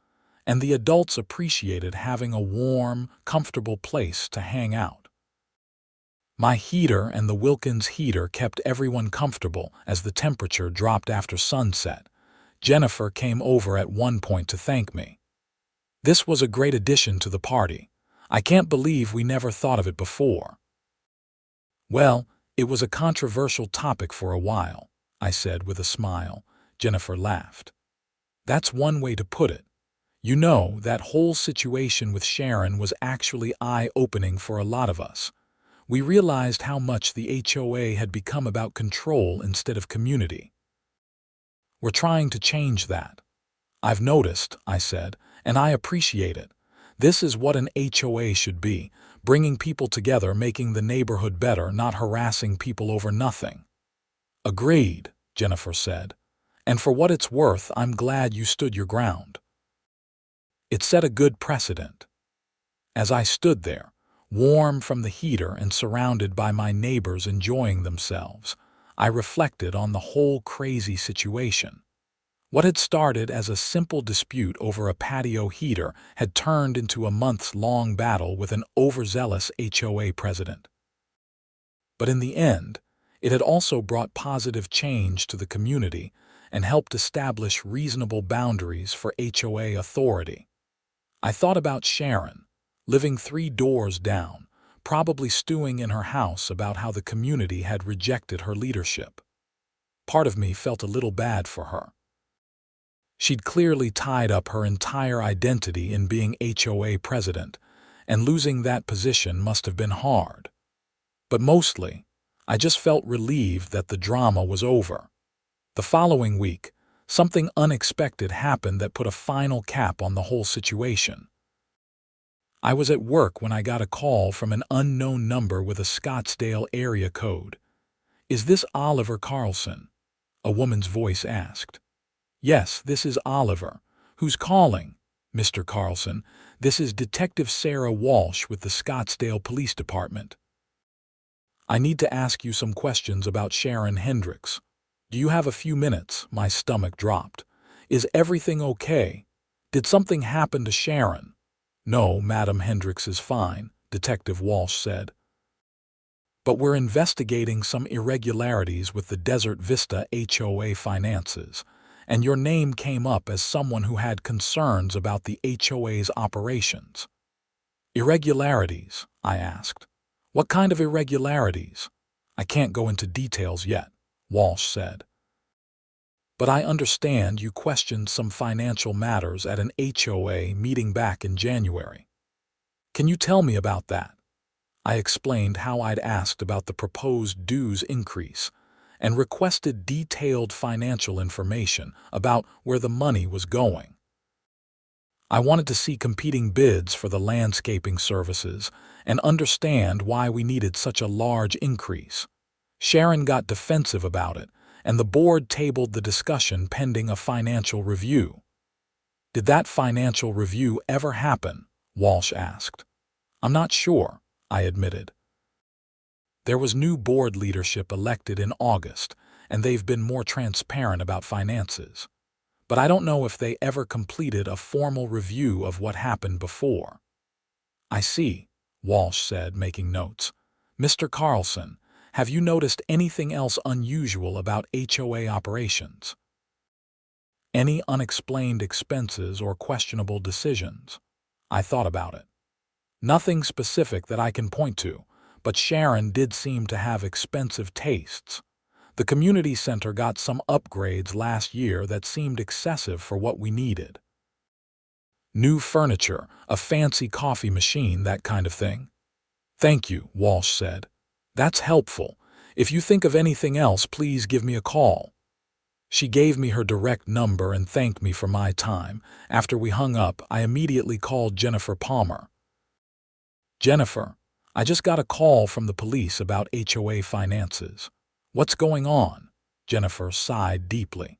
and the adults appreciated having a warm, comfortable place to hang out. My heater and the Wilkins heater kept everyone comfortable as the temperature dropped after sunset. Jennifer came over at one point to thank me. This was a great addition to the party. I can't believe we never thought of it before. Well, it was a controversial topic for a while, I said with a smile. Jennifer laughed. That's one way to put it. You know, that whole situation with Sharon was actually eye-opening for a lot of us. We realized how much the HOA had become about control instead of community. We're trying to change that. I've noticed, I said, and I appreciate it. This is what an HOA should be, bringing people together, making the neighborhood better, not harassing people over nothing. Agreed, Jennifer said. And for what it's worth, I'm glad you stood your ground. It set a good precedent. As I stood there, warm from the heater and surrounded by my neighbors enjoying themselves, I reflected on the whole crazy situation. What had started as a simple dispute over a patio heater had turned into a months-long battle with an overzealous HOA president. But in the end, it had also brought positive change to the community and helped establish reasonable boundaries for HOA authority. I thought about Sharon, living 3 doors down, probably stewing in her house about how the community had rejected her leadership. Part of me felt a little bad for her. She'd clearly tied up her entire identity in being HOA president, and losing that position must have been hard. But mostly, I just felt relieved that the drama was over. The following week, something unexpected happened that put a final cap on the whole situation. I was at work when I got a call from an unknown number with a Scottsdale area code. "Is this Oliver Carlson?" a woman's voice asked. "Yes, this is Oliver. Who's calling?" "Mr. Carlson, this is Detective Sarah Walsh with the Scottsdale Police Department. I need to ask you some questions about Sharon Hendricks. Do you have a few minutes?" My stomach dropped. "Is everything okay? Did something happen to Sharon?" "No, Madam Hendricks is fine," Detective Walsh said. "But we're investigating some irregularities with the Desert Vista HOA finances, and your name came up as someone who had concerns about the HOA's operations." "Irregularities?" I asked. "What kind of irregularities?" "I can't go into details yet," Walsh said. "But I understand you questioned some financial matters at an HOA meeting back in January. Can you tell me about that?" I explained how I'd asked about the proposed dues increase and requested detailed financial information about where the money was going. I wanted to see competing bids for the landscaping services and understand why we needed such a large increase. Sharon got defensive about it, and the board tabled the discussion pending a financial review. "Did that financial review ever happen?" Walsh asked. "I'm not sure," I admitted. There was new board leadership elected in August, and they've been more transparent about finances. But I don't know if they ever completed a formal review of what happened before. "I see," Walsh said, making notes. "Mr. Carlson, have you noticed anything else unusual about HOA operations? Any unexplained expenses or questionable decisions?" I thought about it. "Nothing specific that I can point to, but Sharon did seem to have expensive tastes. The community center got some upgrades last year that seemed excessive for what we needed. New furniture, a fancy coffee machine, that kind of thing." "Thank you," Walsh said. "That's helpful. If you think of anything else, please give me a call." She gave me her direct number and thanked me for my time. After we hung up, I immediately called Jennifer Palmer. "Jennifer, I just got a call from the police about HOA finances. What's going on?" Jennifer sighed deeply.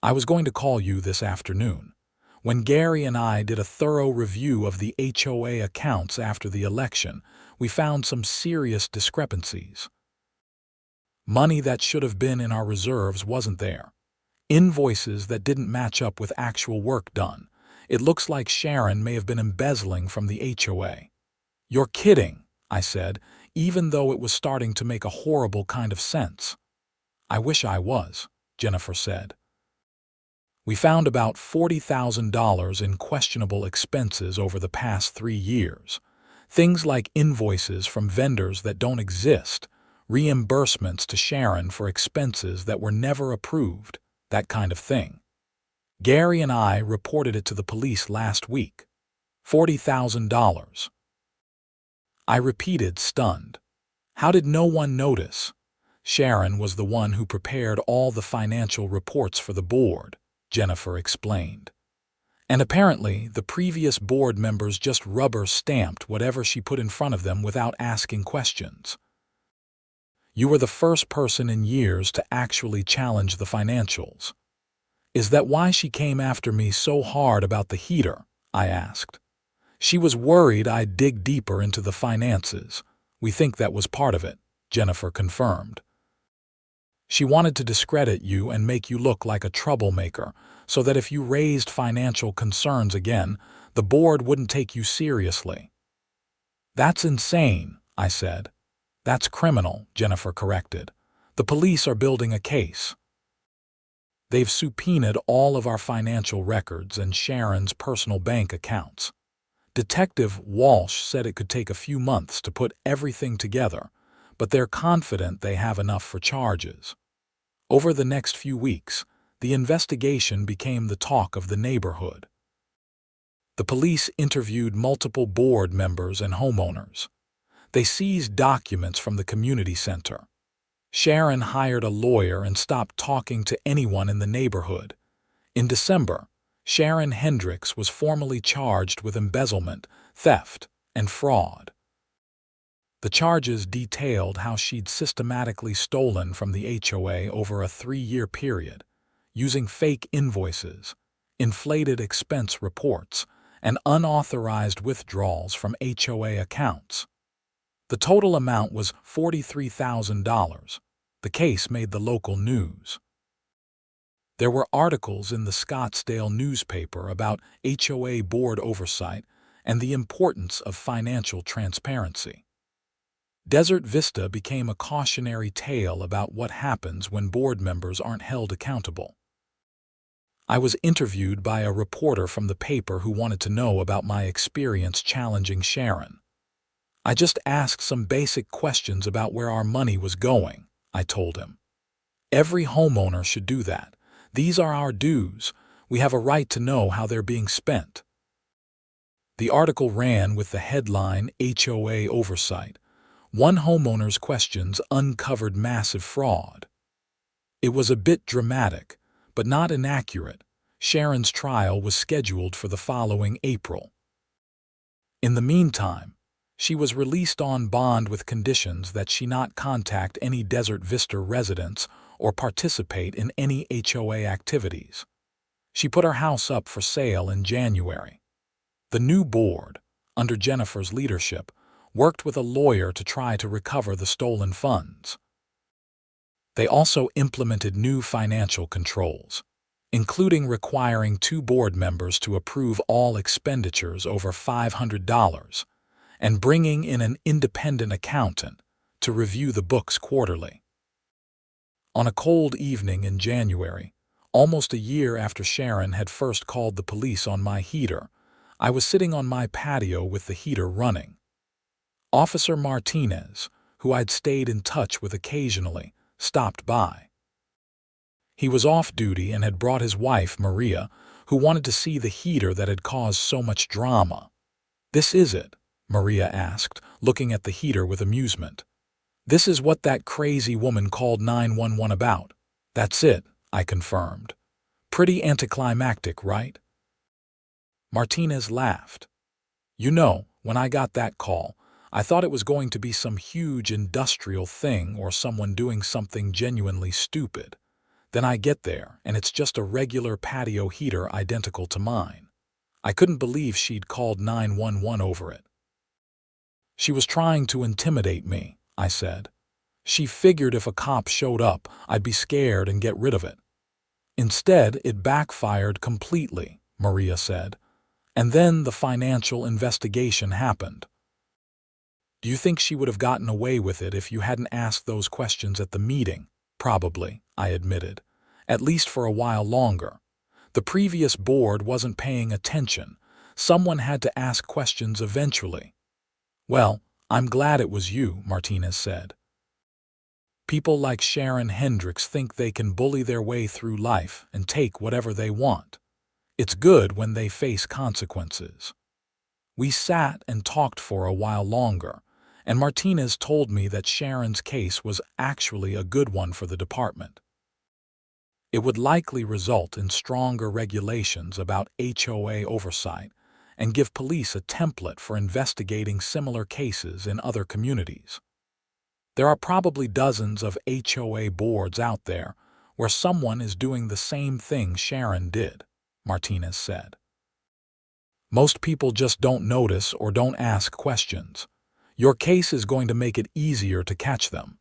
"I was going to call you this afternoon. When Gary and I did a thorough review of the HOA accounts after the election, we found some serious discrepancies." Money that should have been in our reserves wasn't there. Invoices that didn't match up with actual work done. It looks like Sharon may have been embezzling from the HOA. You're kidding, I said, even though it was starting to make a horrible kind of sense. I wish I was, Jennifer said. We found about $40,000 in questionable expenses over the past 3 years. Things like invoices from vendors that don't exist, reimbursements to Sharon for expenses that were never approved, that kind of thing. Gary and I reported it to the police last week. $40,000. I repeated, stunned. How did no one notice? Sharon was the one who prepared all the financial reports for the board, Jennifer explained. And apparently, the previous board members just rubber-stamped whatever she put in front of them without asking questions. You were the first person in years to actually challenge the financials. Is that why she came after me so hard about the heater? I asked. She was worried I'd dig deeper into the finances. We think that was part of it, Jennifer confirmed. She wanted to discredit you and make you look like a troublemaker, so that if you raised financial concerns again, the board wouldn't take you seriously. That's insane, I said. That's criminal, Jennifer corrected. The police are building a case. They've subpoenaed all of our financial records and Sharon's personal bank accounts. Detective Walsh said it could take a few months to put everything together, but they're confident they have enough for charges. Over the next few weeks, the investigation became the talk of the neighborhood. The police interviewed multiple board members and homeowners. They seized documents from the community center. Sharon hired a lawyer and stopped talking to anyone in the neighborhood. In December, Sharon Hendricks was formally charged with embezzlement, theft, and fraud. The charges detailed how she'd systematically stolen from the HOA over a 3-year period, using fake invoices, inflated expense reports, and unauthorized withdrawals from HOA accounts. The total amount was $43,000. The case made the local news. There were articles in the Scottsdale newspaper about HOA board oversight and the importance of financial transparency. Desert Vista became a cautionary tale about what happens when board members aren't held accountable. I was interviewed by a reporter from the paper who wanted to know about my experience challenging Sharon. I just asked some basic questions about where our money was going, I told him. Every homeowner should do that. These are our dues. We have a right to know how they're being spent. The article ran with the headline, HOA Oversight. One homeowner's questions uncovered massive fraud. It was a bit dramatic, but not inaccurate. Sharon's trial was scheduled for the following April. In the meantime, she was released on bond with conditions that she not contact any Desert Vista residents or participate in any HOA activities. She put her house up for sale in January. The new board, under Jennifer's leadership, worked with a lawyer to try to recover the stolen funds. They also implemented new financial controls, including requiring 2 board members to approve all expenditures over $500 and bringing in an independent accountant to review the books quarterly. On a cold evening in January, almost a year after Sharon had first called the police on my heater, I was sitting on my patio with the heater running. Officer Martinez, who I'd stayed in touch with occasionally, stopped by. He was off duty and had brought his wife, Maria, who wanted to see the heater that had caused so much drama. "This is it?" Maria asked, looking at the heater with amusement. "This is what that crazy woman called 911 about." "That's it," I confirmed. "Pretty anticlimactic, right?" Martinez laughed. "You know, when I got that call, I thought it was going to be some huge industrial thing or someone doing something genuinely stupid. Then I get there, and it's just a regular patio heater identical to mine. I couldn't believe she'd called 911 over it." "She was trying to intimidate me," I said. She figured if a cop showed up, I'd be scared and get rid of it. Instead, it backfired completely, Maria said. And then the financial investigation happened. Do you think she would have gotten away with it if you hadn't asked those questions at the meeting? Probably, I admitted. At least for a while longer. The previous board wasn't paying attention. Someone had to ask questions eventually. Well, I'm glad it was you, Martinez said. People like Sharon Hendricks think they can bully their way through life and take whatever they want. It's good when they face consequences. We sat and talked for a while longer, and Martinez told me that Sharon's case was actually a good one for the department. It would likely result in stronger regulations about HOA oversight and give police a template for investigating similar cases in other communities. There are probably dozens of HOA boards out there where someone is doing the same thing Sharon did, Martinez said. Most people just don't notice or don't ask questions. Your case is going to make it easier to catch them.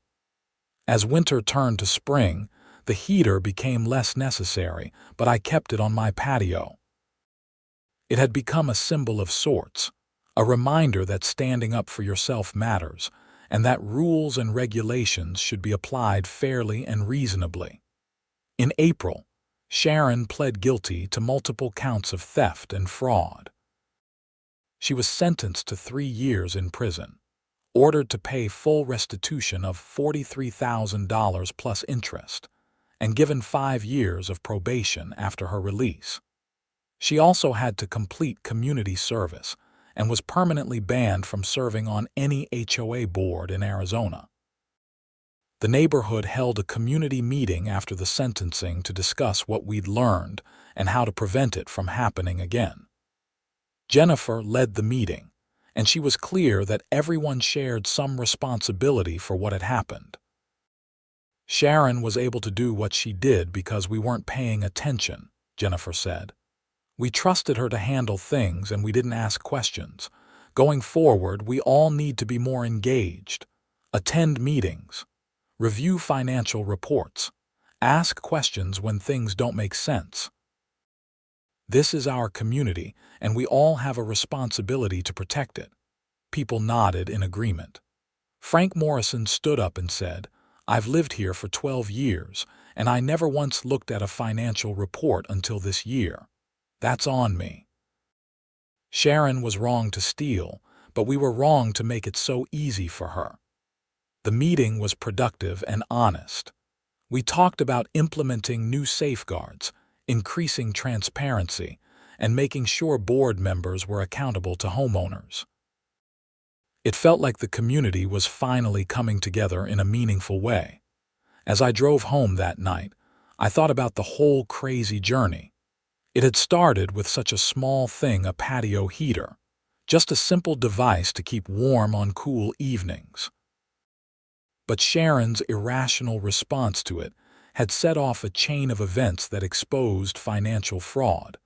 As winter turned to spring, the heater became less necessary, but I kept it on my patio. It had become a symbol of sorts, a reminder that standing up for yourself matters, and that rules and regulations should be applied fairly and reasonably. In April, Sharon pled guilty to multiple counts of theft and fraud. She was sentenced to 3 years in prison, ordered to pay full restitution of $43,000 plus interest, and given 5 years of probation after her release. She also had to complete community service and was permanently banned from serving on any HOA board in Arizona. The neighborhood held a community meeting after the sentencing to discuss what we'd learned and how to prevent it from happening again. Jennifer led the meeting, and she was clear that everyone shared some responsibility for what had happened. Sharon was able to do what she did because we weren't paying attention, Jennifer said. We trusted her to handle things and we didn't ask questions. Going forward, we all need to be more engaged. Attend meetings. Review financial reports. Ask questions when things don't make sense. This is our community, and we all have a responsibility to protect it. People nodded in agreement. Frank Morrison stood up and said, I've lived here for 12 years, and I never once looked at a financial report until this year. That's on me. Sharon was wrong to steal, but we were wrong to make it so easy for her. The meeting was productive and honest. We talked about implementing new safeguards, increasing transparency, and making sure board members were accountable to homeowners. It felt like the community was finally coming together in a meaningful way. As I drove home that night, I thought about the whole crazy journey. It had started with such a small thing, a patio heater, just a simple device to keep warm on cool evenings. But Sharon's irrational response to it had set off a chain of events that exposed financial fraud,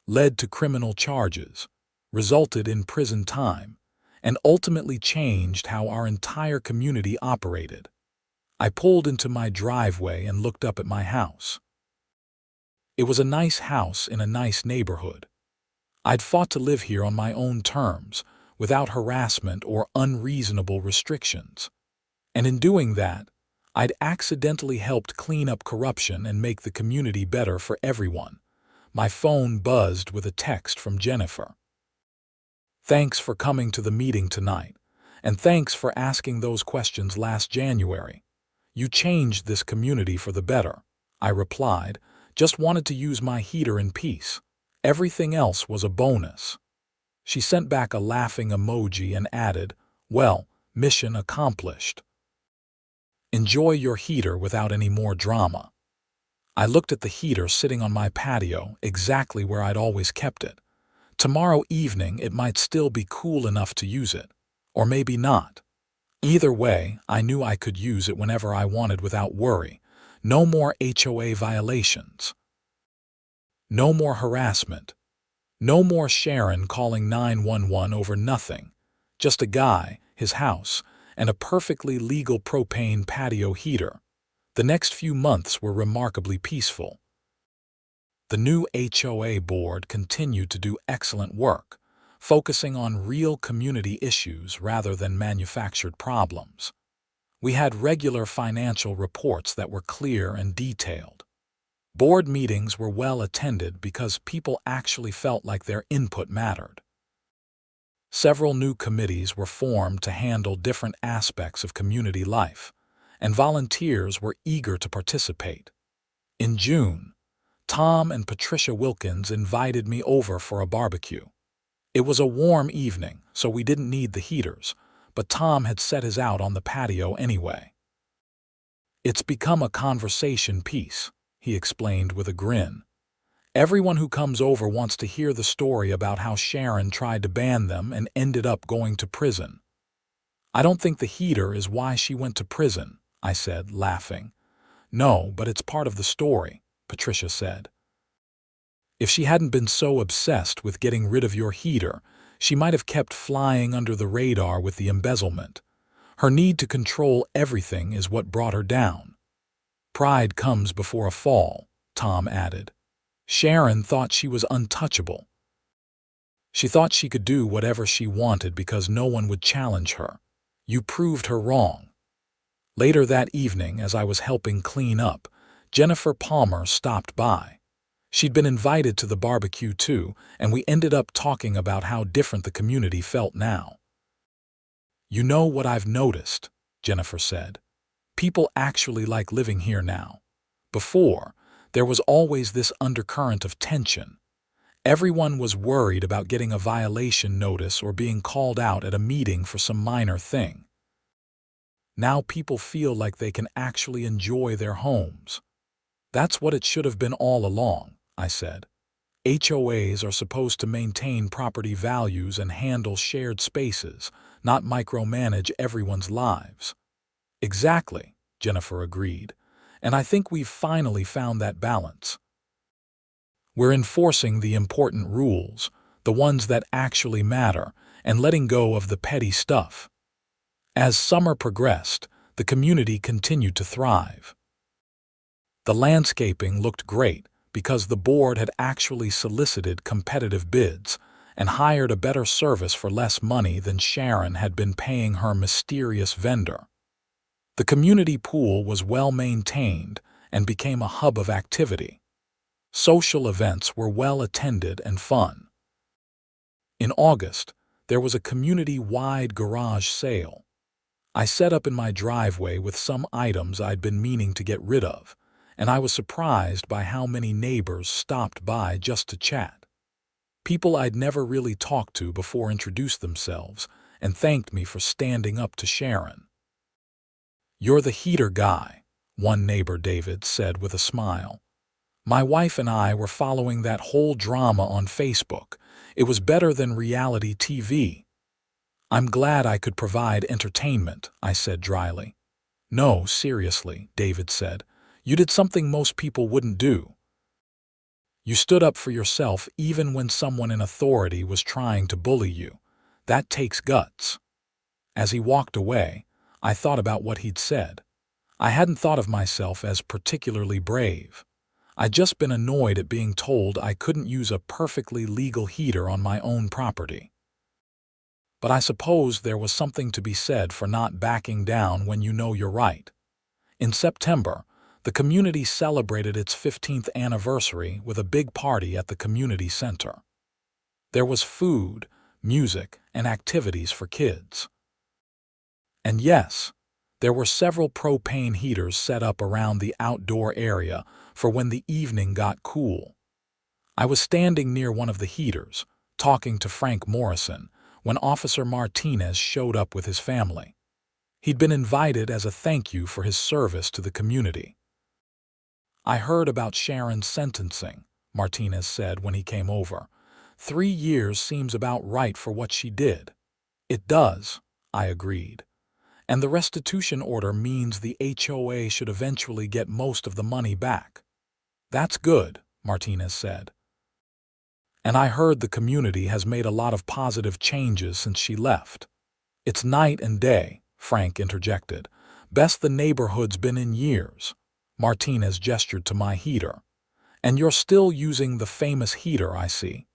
led to criminal charges, resulted in prison time, and ultimately changed how our entire community operated. I pulled into my driveway and looked up at my house. It was a nice house in a nice neighborhood. I'd fought to live here on my own terms, without harassment or unreasonable restrictions. And in doing that, I'd accidentally helped clean up corruption and make the community better for everyone. My phone buzzed with a text from Jennifer. Thanks for coming to the meeting tonight, and thanks for asking those questions last January. You changed this community for the better, I replied. Just wanted to use my heater in peace. Everything else was a bonus. She sent back a laughing emoji and added, well, mission accomplished. Enjoy your heater without any more drama. I looked at the heater sitting on my patio, exactly where I'd always kept it. Tomorrow evening it might still be cool enough to use it, or maybe not. Either way, I knew I could use it whenever I wanted without worry. No more HOA violations. No more harassment. No more Sharon calling 911 over nothing. Just a guy, his house, and a perfectly legal propane patio heater. The next few months were remarkably peaceful. The new HOA board continued to do excellent work, focusing on real community issues rather than manufactured problems. We had regular financial reports that were clear and detailed. Board meetings were well attended because people actually felt like their input mattered. Several new committees were formed to handle different aspects of community life, and volunteers were eager to participate. In June, Tom and Patricia Wilkins invited me over for a barbecue. It was a warm evening, so we didn't need the heaters, but Tom had set his out on the patio anyway. "It's become a conversation piece," he explained with a grin. "Everyone who comes over wants to hear the story about how Sharon tried to ban them and ended up going to prison." "I don't think the heater is why she went to prison," I said, laughing. "No, but it's part of the story," Patricia said. "If she hadn't been so obsessed with getting rid of your heater, she might have kept flying under the radar with the embezzlement. Her need to control everything is what brought her down." "Pride comes before a fall," Tom added. "Sharon thought she was untouchable. She thought she could do whatever she wanted because no one would challenge her. You proved her wrong." Later that evening, as I was helping clean up, Jennifer Palmer stopped by. She'd been invited to the barbecue too, and we ended up talking about how different the community felt now. "You know what I've noticed," Jennifer said. "People actually like living here now. Before, there was always this undercurrent of tension. Everyone was worried about getting a violation notice or being called out at a meeting for some minor thing. Now people feel like they can actually enjoy their homes." "That's what it should have been all along," I said. "HOAs are supposed to maintain property values and handle shared spaces, not micromanage everyone's lives." "Exactly," Jennifer agreed, "and I think we've finally found that balance. We're enforcing the important rules, the ones that actually matter, and letting go of the petty stuff." As summer progressed, the community continued to thrive. The landscaping looked great because the board had actually solicited competitive bids and hired a better service for less money than Sharon had been paying her mysterious vendor. The community pool was well maintained and became a hub of activity. Social events were well attended and fun. In August, there was a community-wide garage sale. I set up in my driveway with some items I'd been meaning to get rid of, and I was surprised by how many neighbors stopped by just to chat. People I'd never really talked to before introduced themselves and thanked me for standing up to Sharon. "You're the heater guy," one neighbor, David, said with a smile. "My wife and I were following that whole drama on Facebook. It was better than reality TV." "I'm glad I could provide entertainment," I said dryly. "No, seriously," David said. "You did something most people wouldn't do. You stood up for yourself even when someone in authority was trying to bully you. That takes guts." As he walked away, I thought about what he'd said. I hadn't thought of myself as particularly brave. I'd just been annoyed at being told I couldn't use a perfectly legal heater on my own property. But I suppose there was something to be said for not backing down when you know you're right. In September, the community celebrated its 15th anniversary with a big party at the community center. There was food, music, and activities for kids. And yes, there were several propane heaters set up around the outdoor area for when the evening got cool. I was standing near one of the heaters, talking to Frank Morrison, when Officer Martinez showed up with his family. He'd been invited as a thank you for his service to the community. "I heard about Sharon's sentencing," Martinez said when he came over. 3 years seems about right for what she did." "It does," I agreed. "And the restitution order means the HOA should eventually get most of the money back." "That's good," Martinez said. "And I heard the community has made a lot of positive changes since she left." "It's night and day," Frank interjected. "Best the neighborhood's been in years." Martinez gestured to my heater. "And you're still using the famous heater, I see."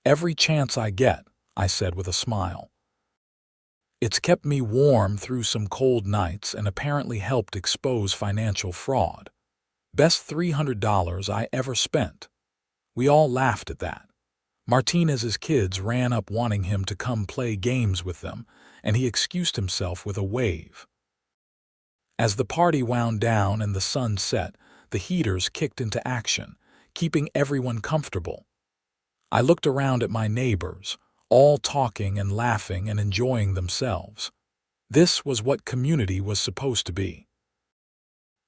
"Every chance I get," I said with a smile. "It's kept me warm through some cold nights and apparently helped expose financial fraud. Best $300 I ever spent." We all laughed at that. Martinez's kids ran up wanting him to come play games with them, and he excused himself with a wave. As the party wound down and the sun set, the heaters kicked into action, keeping everyone comfortable. I looked around at my neighbors, all talking and laughing and enjoying themselves. This was what community was supposed to be.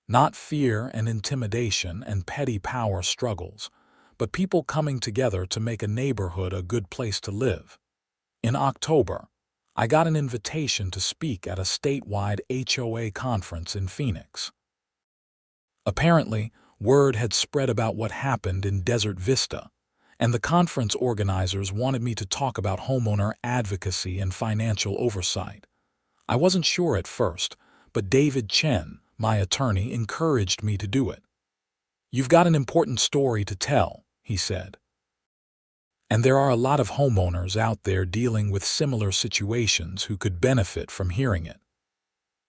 Not fear and intimidation and petty power struggles, but people coming together to make a neighborhood a good place to live. In October, I got an invitation to speak at a statewide HOA conference in Phoenix. Apparently, word had spread about what happened in Desert Vista, and the conference organizers wanted me to talk about homeowner advocacy and financial oversight. I wasn't sure at first, but David Chen, my attorney, encouraged me to do it. "You've got an important story to tell," he said. "And there are a lot of homeowners out there dealing with similar situations who could benefit from hearing it."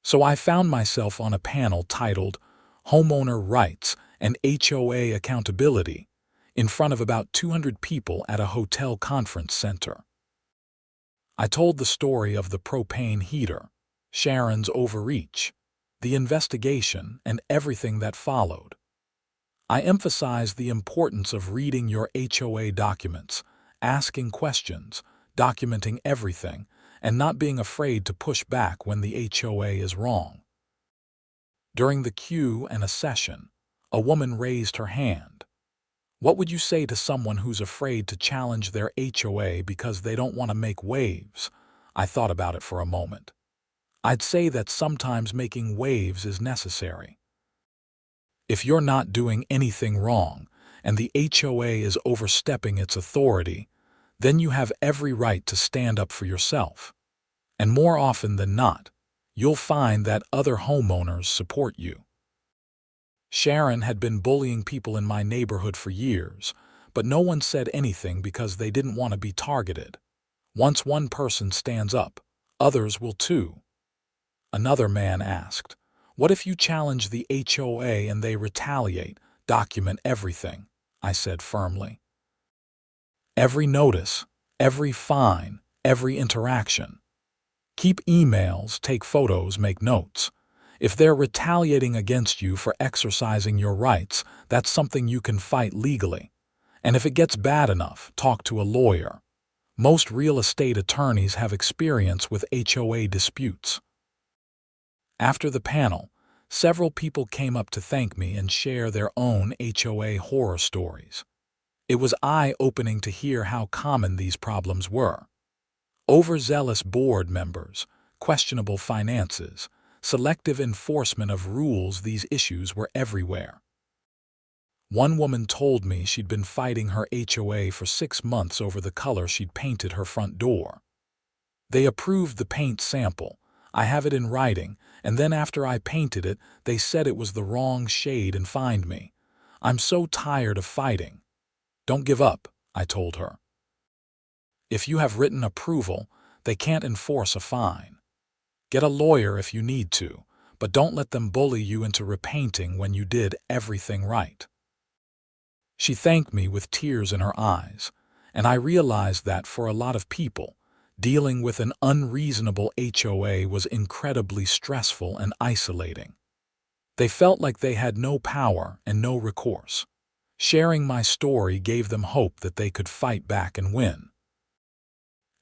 So I found myself on a panel titled "Homeowner Rights and HOA Accountability" in front of about 200 people at a hotel conference center. I told the story of the propane heater, Sharon's overreach, the investigation, and everything that followed. I emphasized the importance of reading your HOA documents, asking questions, documenting everything, and not being afraid to push back when the HOA is wrong. During the Q&A session, a woman raised her hand. "What would you say to someone who's afraid to challenge their HOA because they don't want to make waves?" I thought about it for a moment. I'd say that sometimes making waves is necessary. If you're not doing anything wrong, and the HOA is overstepping its authority, then you have every right to stand up for yourself. And more often than not, you'll find that other homeowners support you. Sharon had been bullying people in my neighborhood for years, but no one said anything because they didn't want to be targeted. Once one person stands up, others will too. Another man asked, "What if you challenge the HOA and they retaliate? Document everything," I said firmly. "Every notice, every fine, every interaction. Keep emails, take photos, make notes. If they're retaliating against you for exercising your rights, that's something you can fight legally. And if it gets bad enough, talk to a lawyer. Most real estate attorneys have experience with HOA disputes." After the panel, several people came up to thank me and share their own HOA horror stories. It was eye-opening to hear how common these problems were. Overzealous board members, questionable finances, selective enforcement of rules. These issues were everywhere. One woman told me she'd been fighting her HOA for 6 months over the color she'd painted her front door. They approved the paint sample. I have it in writing, and then after I painted it, they said it was the wrong shade and fined me. "I'm so tired of fighting." "Don't give up," I told her. "If you have written approval, they can't enforce a fine. Get a lawyer if you need to, but don't let them bully you into repainting when you did everything right." She thanked me with tears in her eyes, and I realized that for a lot of people, dealing with an unreasonable HOA was incredibly stressful and isolating. They felt like they had no power and no recourse. Sharing my story gave them hope that they could fight back and win.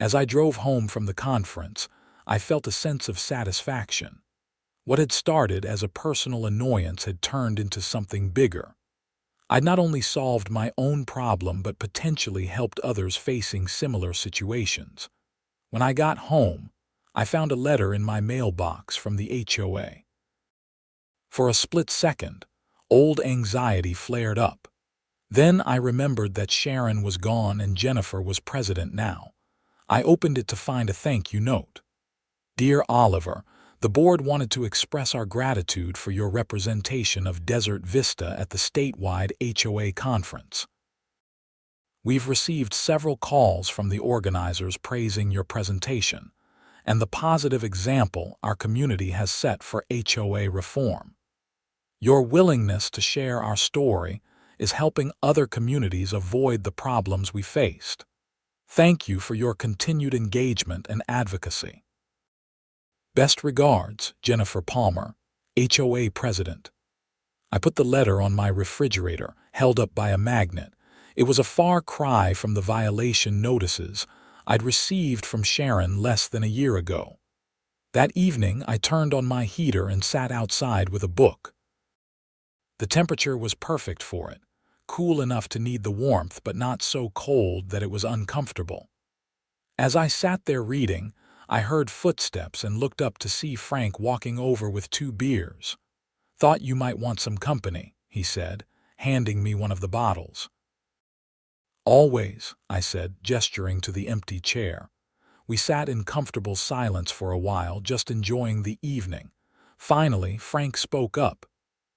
As I drove home from the conference, I felt a sense of satisfaction. What had started as a personal annoyance had turned into something bigger. I'd not only solved my own problem but potentially helped others facing similar situations. When I got home, I found a letter in my mailbox from the HOA. For a split second, old anxiety flared up. Then I remembered that Sharon was gone and Jennifer was president now. I opened it to find a thank you note. "Dear Oliver, The board wanted to express our gratitude for your representation of Desert Vista at the statewide HOA conference. We've received several calls from the organizers praising your presentation and the positive example our community has set for HOA reform. Your willingness to share our story is helping other communities avoid the problems we faced. Thank you for your continued engagement and advocacy. Best regards, Jennifer Palmer, HOA President. I put the letter on my refrigerator, held up by a magnet. It was a far cry from the violation notices I'd received from Sharon less than a year ago. That evening, I turned on my heater and sat outside with a book. The temperature was perfect for it, cool enough to need the warmth but not so cold that it was uncomfortable. As I sat there reading, I heard footsteps and looked up to see Frank walking over with 2 beers. "Thought you might want some company," he said, handing me one of the bottles. "Always," I said, gesturing to the empty chair. We sat in comfortable silence for a while, just enjoying the evening. Finally, Frank spoke up.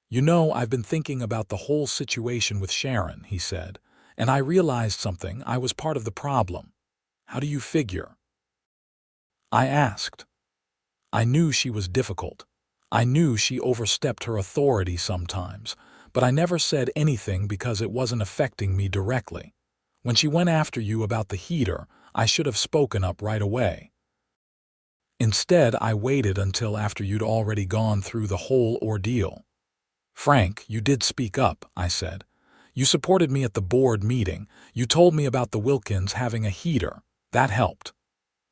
"You know, I've been thinking about the whole situation with Sharon," he said, "and I realized something. I was part of the problem." "How do you figure?" I asked. I knew she was difficult. I knew she overstepped her authority sometimes, but I never said anything because it wasn't affecting me directly. When she went after you about the heater, I should have spoken up right away. Instead, I waited until after you'd already gone through the whole ordeal. "Frank, you did speak up," I said. "You supported me at the board meeting. You told me about the Wilkins having a heater. That helped."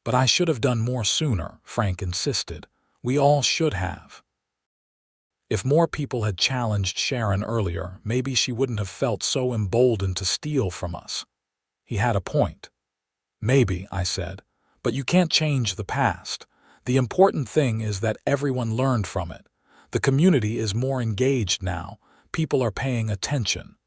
"But I should have done more sooner," Frank insisted. "We all should have. If more people had challenged Sharon earlier, maybe she wouldn't have felt so emboldened to steal from us." He had a point. "Maybe," I said, "but you can't change the past. The important thing is that everyone learned from it. The community is more engaged now. People are paying attention."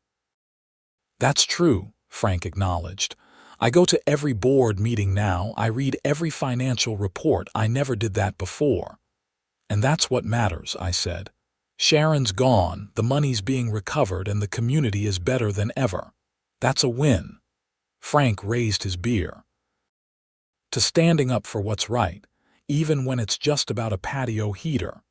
"That's true," Frank acknowledged. "I go to every board meeting now. I read every financial report. I never did that before." "And that's what matters," I said. "Sharon's gone, the money's being recovered, and the community is better than ever. That's a win." Frank raised his beer. "To standing up for what's right, even when it's just about a patio heater."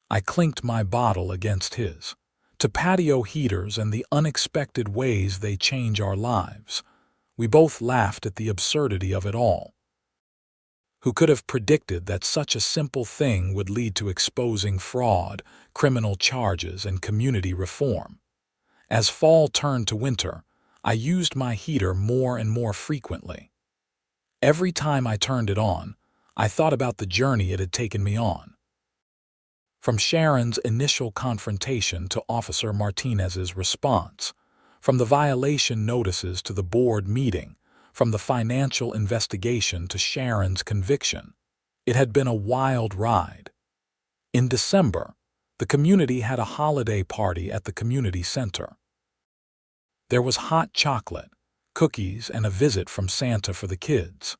I clinked my bottle against his. "To patio heaters and the unexpected ways they change our lives." We both laughed at the absurdity of it all. Who could have predicted that such a simple thing would lead to exposing fraud, criminal charges, and community reform? As fall turned to winter, I used my heater more and more frequently. Every time I turned it on, I thought about the journey it had taken me on. From Sharon's initial confrontation to Officer Martinez's response, from the violation notices to the board meeting, from the financial investigation to Sharon's conviction, it had been a wild ride. In December, the community had a holiday party at the community center. There was hot chocolate, cookies, and a visit from Santa for the kids.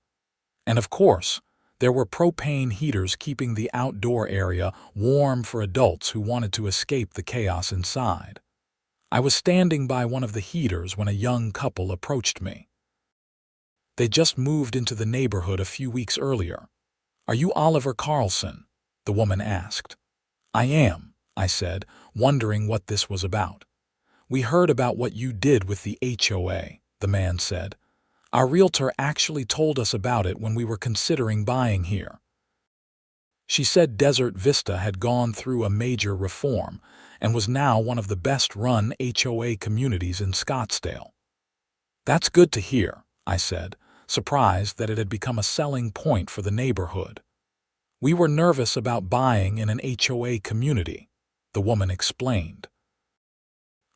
And of course, there were propane heaters keeping the outdoor area warm for adults who wanted to escape the chaos inside. I was standing by one of the heaters when a young couple approached me. They just moved into the neighborhood a few weeks earlier. "Are you Oliver Carlson?" the woman asked. "I am," I said, wondering what this was about. "We heard about what you did with the HOA," the man said. "Our realtor actually told us about it when we were considering buying here." She said Desert Vista had gone through a major reform and was now one of the best-run HOA communities in Scottsdale. "That's good to hear," I said, surprised that it had become a selling point for the neighborhood. "We were nervous about buying in an HOA community," the woman explained.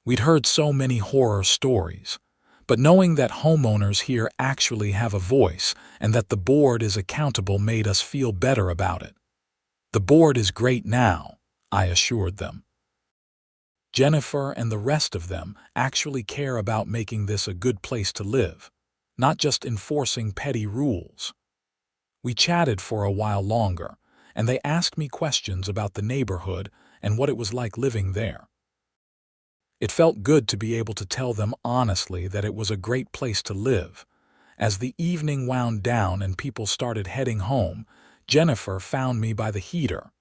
We'd heard so many horror stories, but knowing that homeowners here actually have a voice and that the board is accountable made us feel better about it. "The board is great now," I assured them. "Jennifer and the rest of them actually care about making this a good place to live, not just enforcing petty rules." We chatted for a while longer, and they asked me questions about the neighborhood and what it was like living there. It felt good to be able to tell them honestly that it was a great place to live. As the evening wound down and people started heading home, Jennifer found me by the heater.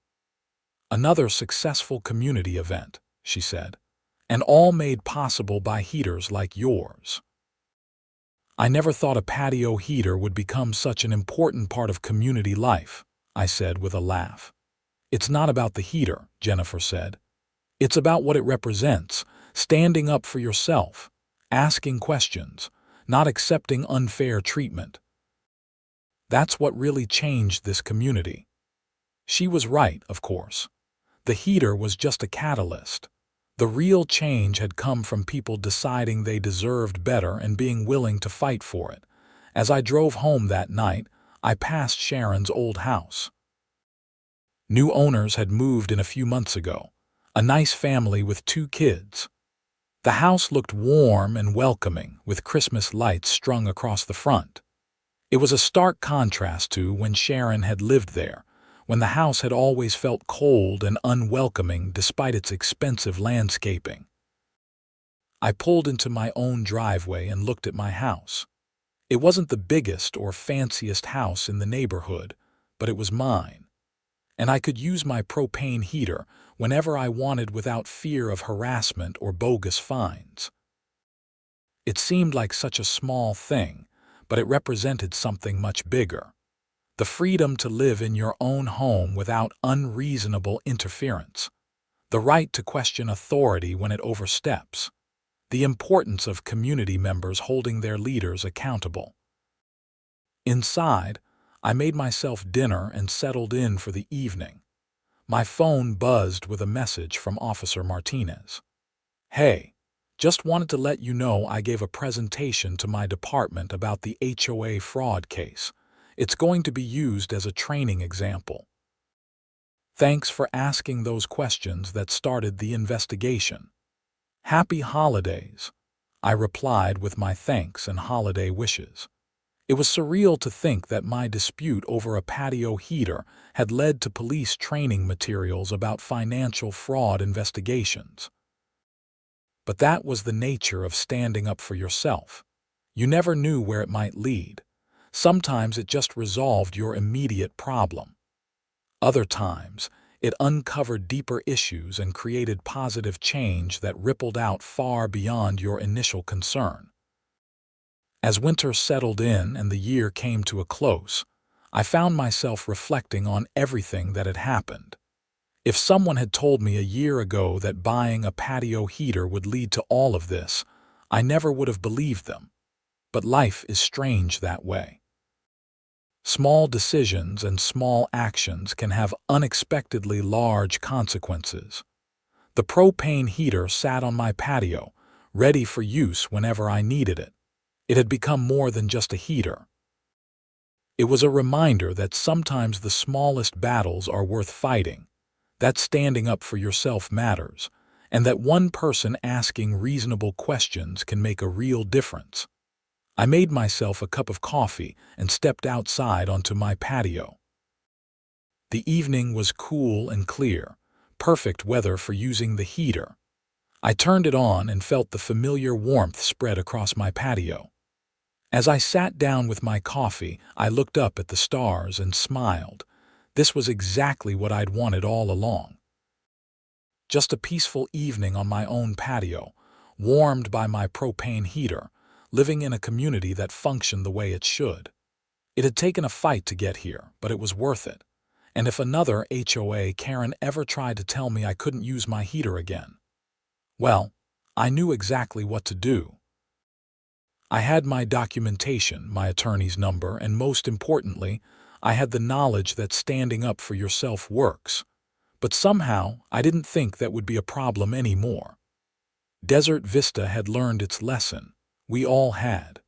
"Another successful community event," she said, "and all made possible by heaters like yours." "I never thought a patio heater would become such an important part of community life," I said with a laugh. "It's not about the heater," Jennifer said. "It's about what it represents, standing up for yourself, asking questions, not accepting unfair treatment. That's what really changed this community." She was right, of course. The heater was just a catalyst. The real change had come from people deciding they deserved better and being willing to fight for it. As I drove home that night, I passed Sharon's old house. New owners had moved in a few months ago, a nice family with 2 kids. The house looked warm and welcoming, with Christmas lights strung across the front. It was a stark contrast to when Sharon had lived there, when the house had always felt cold and unwelcoming despite its expensive landscaping. I pulled into my own driveway and looked at my house. It wasn't the biggest or fanciest house in the neighborhood, but it was mine. And I could use my propane heater whenever I wanted without fear of harassment or bogus fines. It seemed like such a small thing, but it represented something much bigger. The freedom to live in your own home without unreasonable interference. The right to question authority when it oversteps. The importance of community members holding their leaders accountable. Inside, I made myself dinner and settled in for the evening. My phone buzzed with a message from Officer Martinez. "Hey, just wanted to let you know I gave a presentation to my department about the HOA fraud case. It's going to be used as a training example. Thanks for asking those questions that started the investigation. Happy holidays," I replied with my thanks and holiday wishes. It was surreal to think that my dispute over a patio heater had led to police training materials about financial fraud investigations. But that was the nature of standing up for yourself. You never knew where it might lead. Sometimes it just resolved your immediate problem. Other times, it uncovered deeper issues and created positive change that rippled out far beyond your initial concern. As winter settled in and the year came to a close, I found myself reflecting on everything that had happened. If someone had told me a year ago that buying a patio heater would lead to all of this, I never would have believed them. But life is strange that way. Small decisions and small actions can have unexpectedly large consequences. The propane heater sat on my patio, ready for use whenever I needed it. It had become more than just a heater. It was a reminder that sometimes the smallest battles are worth fighting, that standing up for yourself matters, and that one person asking reasonable questions can make a real difference. I made myself a cup of coffee and stepped outside onto my patio. The evening was cool and clear, perfect weather for using the heater. I turned it on and felt the familiar warmth spread across my patio. As I sat down with my coffee, I looked up at the stars and smiled. This was exactly what I'd wanted all along. Just a peaceful evening on my own patio, warmed by my propane heater, living in a community that functioned the way it should. It had taken a fight to get here, but it was worth it. And if another HOA Karen ever tried to tell me I couldn't use my heater again, well, I knew exactly what to do. I had my documentation, my attorney's number, and most importantly, I had the knowledge that standing up for yourself works. But somehow, I didn't think that would be a problem anymore. Desert Vista had learned its lesson. We all had.